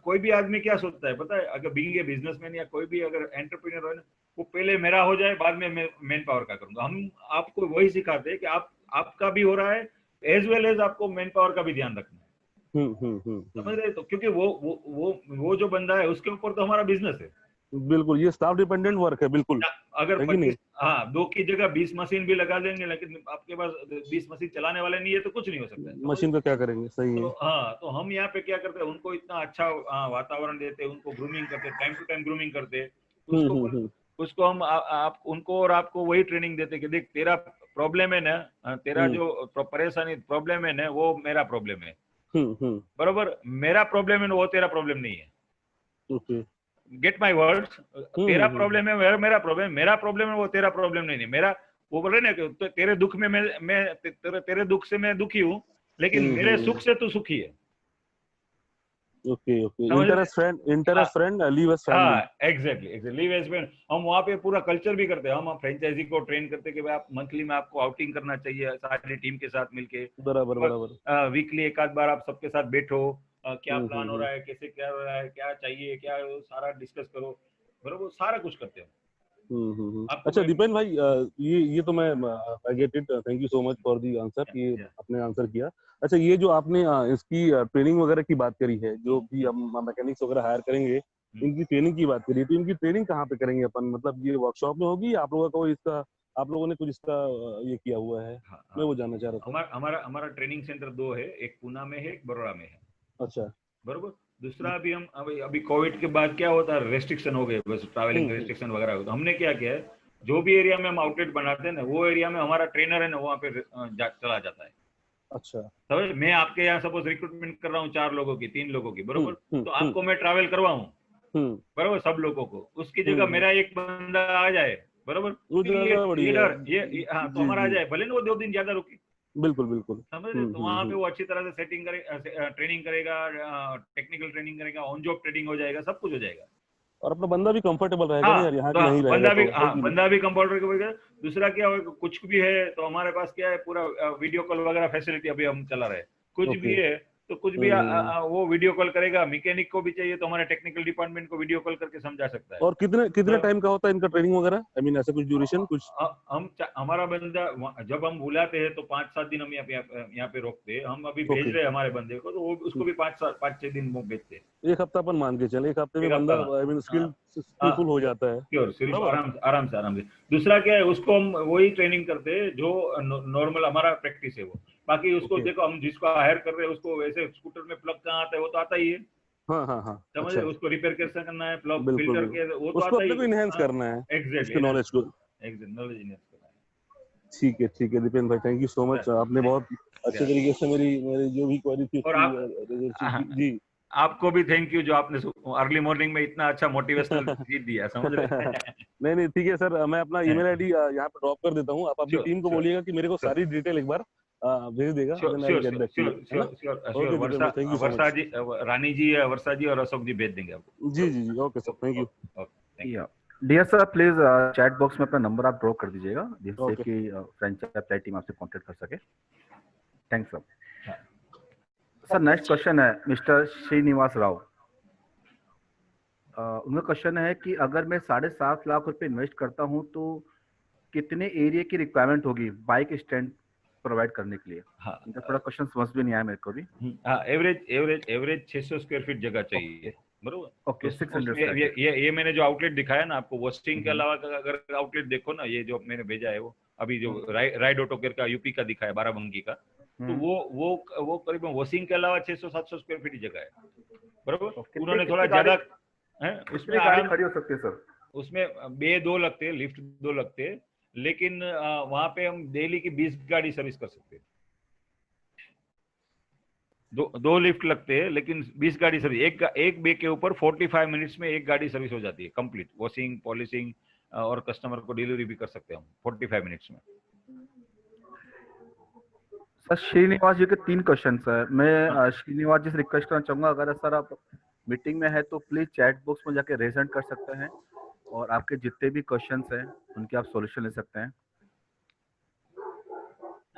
[SPEAKER 1] कोई भी आदमी क्या सोचता है पता है, अगर बीइंग ए बिजनेसमैन या कोई भी अगर एंटरप्रेन्योर है ना, वो पहले मेरा हो जाए, बाद में मैं मैन पावर का करूंगा। हम आपको वही सिखाते हैं कि आपका भी हो रहा है, एज वेल एज आपको मैन पावर का भी ध्यान रखना है, समझ रहे? तो क्योंकि वो जो बंदा है उसके ऊपर तो हमारा बिजनेस है।
[SPEAKER 8] बिल्कुल, ये स्टाफ डिपेंडेंट वर्क है, बिल्कुल,
[SPEAKER 1] अगर
[SPEAKER 8] है कि नहीं?
[SPEAKER 1] 25, हाँ, 2 की जगह 20 मशीन भी लगा देंगे, लेकिन आपके पास 20 मशीन चलाने वाले नहीं है तो कुछ नहीं हो सकता है, समझ रहे?
[SPEAKER 8] मशीन का क्या करेंगे, सही है।
[SPEAKER 1] तो हाँ, तो हम यहाँ पे क्या करते हैं, उनको इतना अच्छा वातावरण देते हैं, उनको ग्रूमिंग करते हैं, टाइम टू टाइम ग्रूमिंग करते हैं। तो उसको हम आप उनको और आपको वही ट्रेनिंग देते हैं कि देख, तेरा प्रॉब्लम है ना, तेरा जो परेशानी प्रॉब्लम है ना, वो मेरा प्रॉब्लम है, बरोबर। मेरा प्रॉब्लम है ना, वो तेरा प्रॉब्लम नहीं है।
[SPEAKER 8] ओके।
[SPEAKER 1] Get my words. तेरा प्रॉब्लम है, मेरा प्रॉब्लम, मेरा प्रॉब्लम है, वो तेरा प्रॉब्लम नहीं है। मेरा, वो बोल रहे ना कि तेरे दुख में मैं तेरे दुख से मैं दुखी हूँ, लेकिन मेरे सुख से तू सुखी है।
[SPEAKER 8] Okay okay.
[SPEAKER 1] समझ रहे?
[SPEAKER 8] Interest friend, leave as family.
[SPEAKER 1] हाँ, एग्जैक्टली लीव एज फ्रेंड। हम वहाँ पे पूरा कल्चर भी करते हैं, हम फ्रेंचाइजी को ट्रेन करते हैं कि भाई आप मंथली में आपको आउटिंग करना चाहिए सारी टीम के साथ मिलके,
[SPEAKER 8] बराबर बराबर।
[SPEAKER 1] वीकली एक आध बार आप सबके साथ बैठो, क्या प्लान हो रहा है, कैसे क्या हो रहा है, क्या चाहिए, क्या सारा डिस्कस करो, बरोबर, सारा कुछ करते हैं।
[SPEAKER 8] अच्छा दीपेन भाई, ये तो मैं I get it, thank you so much for the answer, ये आपने आंसर किया। अच्छा, ये जो आपने इसकी ट्रेनिंग वगैरह की बात करी है, जो भी हम मैकेनिक्स वगैरह हायर करेंगे, इनकी ट्रेनिंग की बात करी, तो इनकी ट्रेनिंग कहाँ पे करेंगे अपन? मतलब ये वर्कशॉप में होगी, आप लोगों को इसका, आप लोगों ने कुछ इसका ये किया हुआ है? मैं वो जानना चाह रहा था।
[SPEAKER 1] हमारा ट्रेनिंग सेंटर 2 है, एक पूना में है, एक बड़ौदा में है।
[SPEAKER 8] अच्छा।
[SPEAKER 1] बरोबर। दूसरा अभी हम अभी कोविड के बाद क्या होता है, रेस्ट्रिक्शन हो गए, बस ट्रैवलिंग रेस्ट्रिक्शन वगैरह होता है। हमने क्या किया है, जो भी एरिया में हम आउटलेट बनाते हैं ना, वो एरिया में हमारा ट्रेनर है ना, वहाँ पे चला जाता है।
[SPEAKER 8] अच्छा।
[SPEAKER 1] समझ? मैं आपके यहाँ सपोज रिक्रूटमेंट कर रहा हूँ 4 लोगों की, 3 लोगों की, बरोबर, तो आपको मैं ट्रैवल करवाऊँ, बरोबर, सब लोगों को, उसकी जगह मेरा एक बंदा आ जाए, बरोबर, लीडर, ये हाँ, तो हमारा आ जाए, भले ना वो 2 दिन ज्यादा रुके,
[SPEAKER 8] बिल्कुल बिल्कुल।
[SPEAKER 1] समझ रहे? तो वहाँ पे वो अच्छी तरह से सेटिंग करे, ट्रेनिंग करेगा, टेक्निकल ट्रेनिंग करेगा, ऑन जॉब ट्रेनिंग हो जाएगा, सब कुछ हो जाएगा।
[SPEAKER 8] और अपना बंदा भी कंफर्टेबल रहेगा ना
[SPEAKER 1] हाँ,
[SPEAKER 8] यार, यहाँ
[SPEAKER 1] तो
[SPEAKER 8] का नहीं रहेगा तो, है कि नहीं?
[SPEAKER 1] बंदा भी कंपाउंडर के। दूसरा क्या होगा, कुछ भी है तो हमारे पास क्या है, पूरा वीडियो कॉल वगैरह फैसिलिटी अभी हम चला रहे हैं। कुछ भी है तो कुछ भी वो वीडियो कॉल करेगा। मैकेनिक को भी चाहिए तो हमारे टेक्निकल डिपार्टमेंट को वीडियो कॉल करके समझा सकता है।
[SPEAKER 8] और कितने टाइम का होता है इनका ट्रेनिंग वगैरह? आई मीन ऐसा कुछ ड्यूरेशन कुछ?
[SPEAKER 1] हमारा बंदा जब हम बुलाते हैं तो 5-7 दिन हम यहाँ पे रोकते हैं। हम अभी भेज रहे हैं हमारे बंदे को, तो वो उसको भी 5-6 दिन वो भेजते हैं।
[SPEAKER 8] 1 हफ्ता अपन मान के चले, 1 हफ्ते में बंदा आई मीन स्किलफुल हो जाता है।
[SPEAKER 1] सिर्फ आराम से। दूसरा क्या है, उसको हम वही ट्रेनिंग करते हैं जो नॉर्मल हमारा प्रैक्टिस है वो। बाकी उसको देखो, हम जिसको हायर कर रहे हैं उसको वैसे स्कूटर में प्लग कहाँ आता है वो तो आता ही है।
[SPEAKER 8] हाँ।
[SPEAKER 1] समझ रहे? उसको रिपेयर कैसे करना है, प्लग फिल्टर के, वो तो
[SPEAKER 8] उसको
[SPEAKER 1] आता ही
[SPEAKER 8] अपने को इनहेंस करना है,
[SPEAKER 1] एग्जैक्टली
[SPEAKER 8] नॉलेज को।
[SPEAKER 1] नॉलेज इनहेंस करना है।
[SPEAKER 8] ठीक है दीपेन भाई, थैंक यू सो मच। आपने बहुत अच्छे तरीके से मेरी जो भी क्वेरी थी उसकी जी।
[SPEAKER 1] आपको भी थैंक यू, जो आपने अर्ली मॉर्निंग में इतना अच्छा मोटिवेशनल चीज दिया, समझ रहे?
[SPEAKER 8] नहीं ठीक है सर, मैं अपना ईमेल आईडी यहाँ पे ड्रॉप कर देता हूँ। आप अपनी टीम को बोलिएगा कि मेरे को सारी डिटेल एक बार भेज देगा।
[SPEAKER 1] रानी जी, वर्षा जी और अशोक जी भेज देंगे आपको।
[SPEAKER 8] जी okay sir, thank you.
[SPEAKER 7] Dear sir, please chat box में अपना नंबर आप ड्रॉप कर दीजिएगा, जिससे कि फ्रेंचाइजी अप्लाई टीम आपसे कांटेक्ट कर सके। Thanks sir. Sir next question है मिस्टर श्रीनिवास राव। उनका क्वेश्चन है कि अगर मैं 7.5 लाख रुपए इन्वेस्ट करता हूं तो कितने एरिया की रिक्वायरमेंट होगी बाइक स्टैंड प्रोवाइड करने के लिए?
[SPEAKER 1] हाँ,
[SPEAKER 7] इनका थोड़ा क्वेश्चन समझ में नहीं आया मेरे को भी।
[SPEAKER 1] हाँ, एवरेज 600 स्क्वायर फीट जगह चाहिए, बरोबर।
[SPEAKER 7] ओके, 600
[SPEAKER 1] उसमें
[SPEAKER 7] स्क्वायर फीट।
[SPEAKER 1] ये मैंने जो आउटलेट दिखाया ना आपको, वॉशिंग के अलावा अगर आउटलेट देखो ना, ये जो मैंने भेजा है वो अभी जो राइड ऑटो केयर का यूपी का दिखाया, बाराबंकी का, तो वो करीबन वॉशिंग के अलावा 600-700 स्क्वायर फीट ही जगह है, बरोबर। उन्होंने थोड़ा ज्यादा है उसमें
[SPEAKER 7] गाड़ी खड़ी हो सकती है सर?
[SPEAKER 1] उसमें 2 लगते हैं, लिफ्ट 2 लगते हैं, लेकिन वहां पे हम डेली की 20 गाड़ी सर्विस कर सकते हैं। दो लिफ्ट लगते हैं लेकिन 20 गाड़ी सर्विस, एक बे के ऊपर 45 मिनट्स में एक गाड़ी सर्विस हो जाती है कंप्लीट, वॉशिंग, पॉलिशिंग और कस्टमर को डिलीवरी भी कर सकते हैं हम 45 मिनट्स में।
[SPEAKER 7] सर श्रीनिवास जी के 3 क्वेश्चन है। मैं श्रीनिवास जी से रिक्वेस्ट करना चाहूंगा, अगर सर आप मीटिंग में है तो प्लीज चैट बॉक्स में जाके रेज कर सकते हैं और आपके जितने भी क्वेश्चंस हैं उनके आप सॉल्यूशन ले सकते हैं।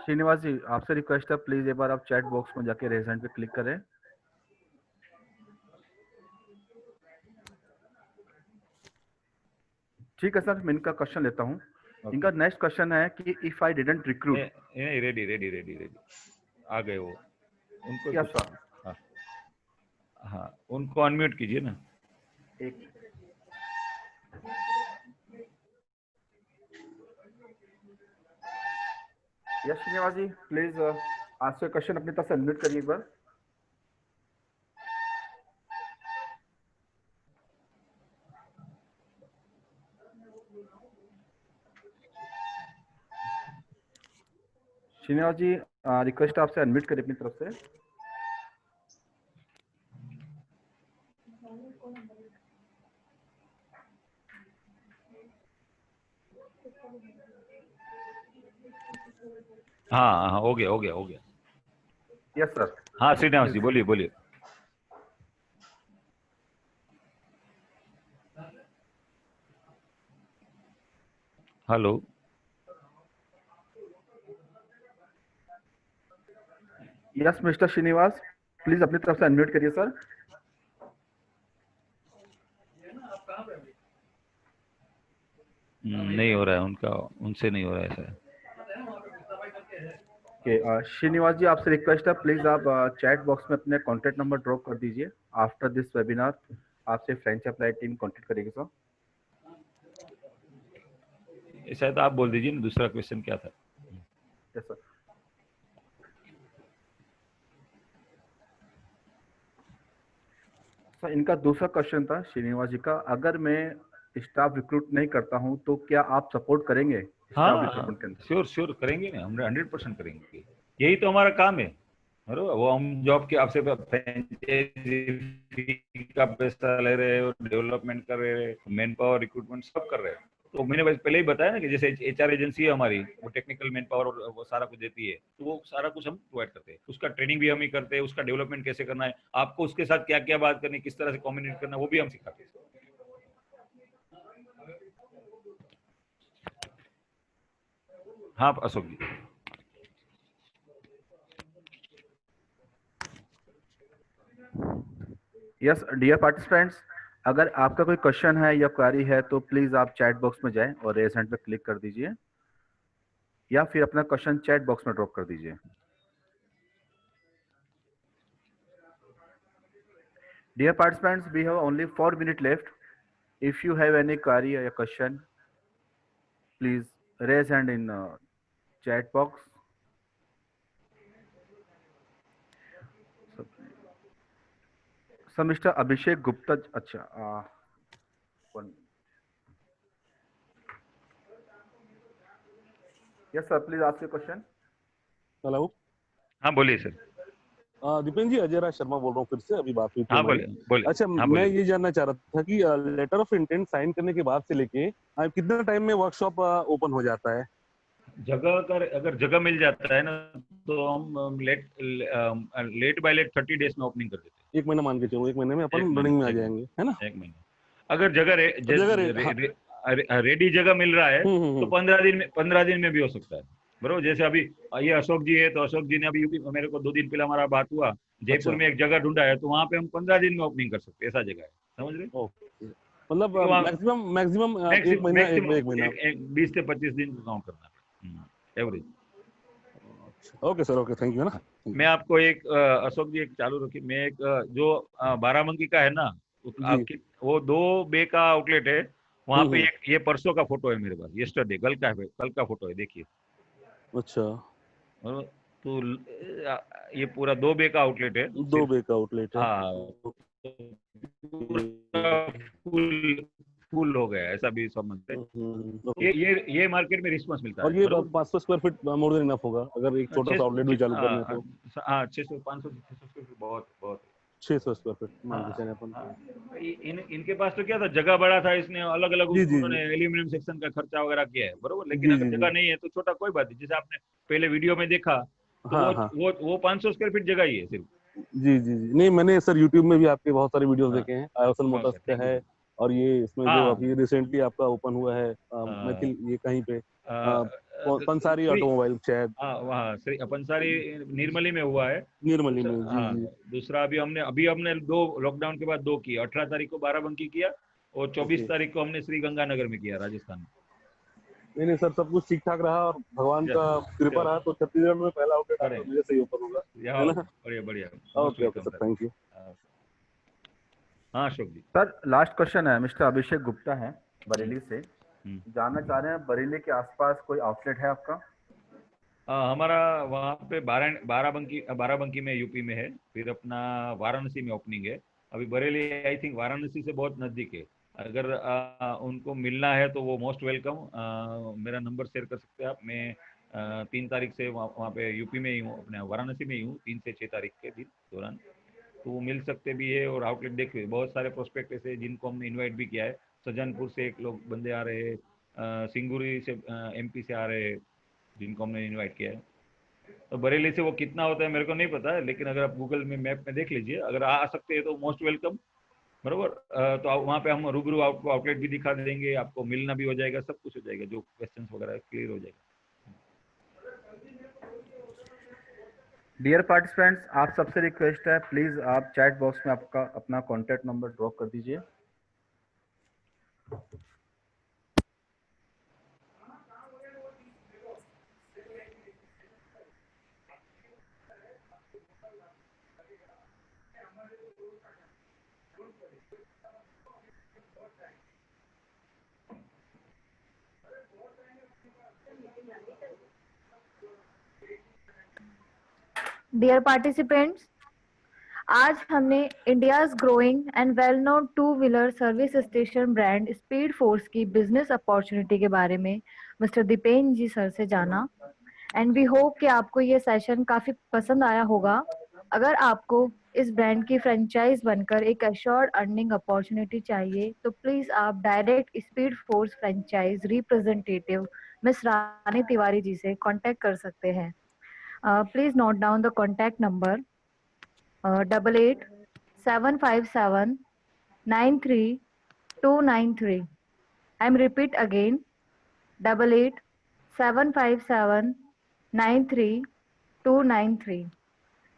[SPEAKER 7] श्रीनिवास जी आपसे रिक्वेस्ट है, प्लीज एक बार आप चैट बॉक्स में जाके रेज हैंड पे क्लिक करें। ठीक है सर, मैं इनका क्वेश्चन लेता हूँ। इनका नेक्स्ट क्वेश्चन है कि if I didn't recruit.
[SPEAKER 1] Ready आ गए वो, उनको
[SPEAKER 7] क्या सर?
[SPEAKER 1] हाँ, उनको अनम्यूट कीजिए ना।
[SPEAKER 7] एक यस श्रीनिवास जी, प्लीज आज से क्वेश्चन अपनी तरफ से अनम्यूट करिए एक बार। श्रीनिवास जी रिक्वेस्ट आपसे अनम्यूट करिए अपनी तरफ से।
[SPEAKER 1] हाँ, हो गया।
[SPEAKER 7] Yes sir.
[SPEAKER 1] हाँ श्रीनिवास जी बोलिए। Hello,
[SPEAKER 7] yes mister Srinivas, please अपनी तरफ से अनम्यूट करिए सर।
[SPEAKER 1] नहीं हो रहा है उनका, उनसे नहीं हो रहा है सर।
[SPEAKER 7] श्रीनिवास जी आपसे रिक्वेस्ट है, प्लीज आप चैट बॉक्स में अपने कॉन्टैक्ट नंबर ड्रॉप कर दीजिए। आफ्टर दिस वेबिनार आपसे फ्रेंच अप्लाई टीम कॉन्टेक्ट करेगी सर।
[SPEAKER 1] शायद आप बोल दीजिए ना, दूसरा क्वेश्चन क्या था?
[SPEAKER 7] Yes sir. सर इनका दूसरा क्वेश्चन था श्रीनिवास जी का, अगर मैं स्टाफ रिक्रूट नहीं करता हूं तो क्या आप सपोर्ट करेंगे स्टाफ रिक्रूटमेंट के अंदर?
[SPEAKER 1] श्योर करेंगे ना, हम 100% करेंगे, यही तो हमारा काम है। वो हम जॉब के आपसे का पैसा ले रहे हैं, डेवलपमेंट कर रहे हैं, मैन पावर रिक्रूटमेंट सब कर रहे हैं। तो मैंने पहले ही बताया ना कि जैसे HR एजेंसी है हमारी, वो टेक्निकल मैन पावर और वो सारा कुछ देती है, तो वो सारा कुछ हम प्रोवाइड करते हैं। उसका ट्रेनिंग भी हम ही करते हैं, उसका डेवलपमेंट कैसे करना है, आपको उसके साथ क्या क्या बात करनी, किस तरह से कम्युनिकेट करना, वो भी हम सिखाते हैं। हाँ अशोक जी।
[SPEAKER 7] यस डियर पार्टिसिपेंट्स, अगर आपका कोई क्वेश्चन है या क्वेरी है तो प्लीज आप चैट बॉक्स में जाएं और रेज हैंड पे क्लिक कर दीजिए या फिर अपना क्वेश्चन चैट बॉक्स में ड्रॉप कर दीजिए। Dear participants, we have only 4 minutes left. If you have any query or question, please raise hand in chat box. So Mr. Abhishek Gupta, अच्छा, one. Yes sir, please ask your question.
[SPEAKER 8] Hello,
[SPEAKER 1] हाँ बोलिए सर।
[SPEAKER 8] दीपेन जी, अजय राज शर्मा बोल रहा हूँ फिर से, अभी बात हुई थी।
[SPEAKER 1] हाँ बोलिए।
[SPEAKER 8] अच्छा, मैं ये जानना चाह रहा था कि लेटर ऑफ इंटेंट साइन करने के बाद से लेके कितना टाइम में वर्कशॉप ओपन हो जाता है?
[SPEAKER 1] अगर जगह मिल जाता है ना तो हम लेट बाय लेट 30 डेज में ओपनिंग कर देते हैं।
[SPEAKER 8] 1 महीना मान के चलो, 1 महीने में अपन रनिंग में आ जाएंगे, है ना?
[SPEAKER 1] 1 महीना। अगर जगह रेडी जगह मिल रहा है तो 15 दिन में भी हो सकता है, बरोबर। जैसे अभी ये अशोक जी है, तो अशोक जी ने अभी यूपी, मेरे को 2 दिन पहले हमारा बात हुआ, जयपुर में एक जगह ढूंढा है, तो वहाँ पे हम 15 दिन में ओपनिंग कर सकते हैं, ऐसा जगह है, समझ रहे?
[SPEAKER 8] मतलब मैक्सिमम एक महीना
[SPEAKER 1] 20 से 25 दिन काउंट करना average.
[SPEAKER 8] Okay sir, okay, thank you ना।
[SPEAKER 1] मैं आपको एक अशोक जी एक चालू रखिए, मैं एक जो बाराबंकी का है ना, आपकी वो 2 बे का आउटलेट है वहाँ पे। एक ये परसों का फोटो है मेरे पास, यस्टरडे, कल का फोटो है, देखिए।
[SPEAKER 8] अच्छा,
[SPEAKER 1] तो ये पूरा 2 बे का आउटलेट है,
[SPEAKER 8] 2 बे का आउटलेट है।
[SPEAKER 1] हाँ, फुल हो गया, ऐसा भी समझते हैं। ये मार्केट में रिस्पांस मिलता है।
[SPEAKER 8] और ये 500 square feet more than enough होगा अगर एक छोटा सा आउटलेट भी चालू करना है तो।
[SPEAKER 1] हाँ, 600 500 600 स्क्वायर फीट बहुत
[SPEAKER 8] 600 स्क्वायर फीट मान के चले अपन।
[SPEAKER 1] इनके पास तो क्या था, जगह बड़ा था, इसने अलग अलग उन्होंने एल्यूमिनियम सेक्शन का खर्चा वगैरह किया है, बरोबर। लेकिन अगर जगह नहीं है तो छोटा कोई बात नहीं, जैसे आपने पहले वीडियो में देखा तो वो 500 स्क्वायर फीट जगह ही है सिर्फ।
[SPEAKER 8] जी, नहीं, मैंने सर यूट्यूब में भी आपके बहुत सारे वीडियोस देखे हैं। आयोसन मोटर्स का है, और ये इसमें जो अभी रिसेंटली आपका ओपन हुआ है मैथिल, ये कहीं पे पंसारी ऑटोमोबाइल शायद,
[SPEAKER 1] वहाँ पंसारी निर्मली में हुआ है।
[SPEAKER 8] निर्मली में, जी।
[SPEAKER 1] दूसरा अभी हमने 2 लॉकडाउन के बाद 2 किए। 18 तारीख को बाराबंकी किया और 24 तारीख को हमने श्री गंगानगर में किया, राजस्थान में।
[SPEAKER 8] नहीं सर, सब कुछ ठीक ठाक रहा और भगवान का कृपा रहा तो छत्तीसगढ़ में पहला आउटलेट आपका मुझे सही ओपन होगा, है ना।
[SPEAKER 1] बढ़िया।
[SPEAKER 8] Okay sir, thank you.
[SPEAKER 1] हाँ अशोक जी।
[SPEAKER 7] सर लास्ट क्वेश्चन है, मिस्टर अभिषेक गुप्ता है बरेली से, जानना चाह रहे हैं बरेली के आसपास कोई आउटलेट है आपका?
[SPEAKER 1] हमारा वहाँ पे बाराबंकी में यूपी में है, फिर अपना वाराणसी में ओपनिंग है। अभी बरेली आई थिंक वाराणसी से बहुत नज़दीक है। अगर उनको मिलना है तो वो मोस्ट वेलकम। मेरा नंबर शेयर कर सकते हैं आप। मैं 3 तारीख से वहाँ पे यूपी में ही हूँ, अपने वाराणसी में ही हूँ, 3 से 6 तारीख के दिन दौरान, तो वो मिल सकते भी है। और आउटलेट देखिए, बहुत सारे प्रोस्पेक्ट ऐसे जिनको हमने इन्वाइट भी किया है। सज्जनपुर से एक लोग बंदे आ रहे हैं, सिंगुरी से MP से आ रहे हैं, जिनको हमने इन्वाइट किया है। तो बरेली से वो कितना होता है मेरे को नहीं पता है, लेकिन अगर आप गूगल में मैप में देख लीजिए, अगर आ सकते हैं तो मोस्ट वेलकम, बरोबर। तो वहाँ पे हम रूबरू आपको आउटलेट भी दिखा देंगे, आपको मिलना भी हो जाएगा, सब कुछ हो जाएगा, जो क्वेश्चंस वगैरह क्लियर हो जाएगा।
[SPEAKER 7] डियर पार्टिसिपेंट्स, आप सबसे रिक्वेस्ट है, प्लीज आप चैट बॉक्स में आपका अपना कॉन्टैक्ट नंबर ड्रॉप कर दीजिए।
[SPEAKER 9] डियर पार्टिसिपेंट्स, आज हमने India's growing and well known two-wheeler service station brand speed force की बिजनेस अपॉर्चुनिटी के बारे में मिस्टर दीपेन जी सर से जाना, एंड वी होप कि आपको ये सेशन काफी पसंद आया होगा। अगर आपको इस ब्रांड की फ्रेंचाइज बनकर एक एश्योर्ड अर्निंग अपॉर्चुनिटी चाहिए तो प्लीज आप direct speed force franchise representative miss Rani Tiwari ji से कांटेक्ट कर सकते हैं। Please note down the contact number 88-757-93293. I'm repeat again 88-757-93293.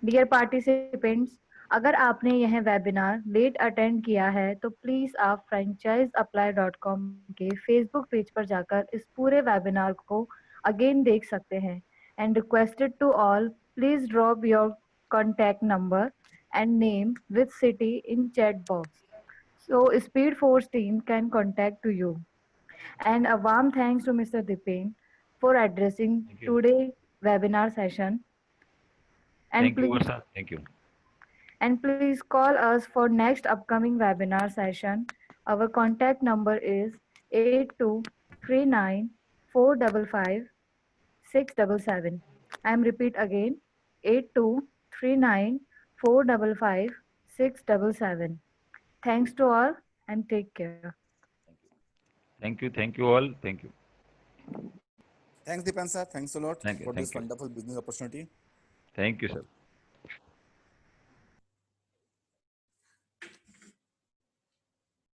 [SPEAKER 9] Dear participants, अगर आपने यह वेबिनार लेट अटेंड किया है तो प्लीज आप franchiseapply.com के फेसबुक पेज पर जाकर इस पूरे वेबिनार को अगेन देख सकते हैं। And requested to all, please drop your contact number and name with city in chat box so Speed Force team can contact to you. And a warm thanks to Mr. Dipen for addressing today's webinar session. And
[SPEAKER 1] Thank you.
[SPEAKER 9] And please call us for next upcoming webinar session. Our contact number is 8239-455-677. I am repeat again 8239-455-677. Thanks to all and take care.
[SPEAKER 1] Thank you all. Thank you.
[SPEAKER 10] Thanks Dipen sir. Thanks a lot
[SPEAKER 1] Thank you.
[SPEAKER 10] for this wonderful business opportunity.
[SPEAKER 1] Thank you sir.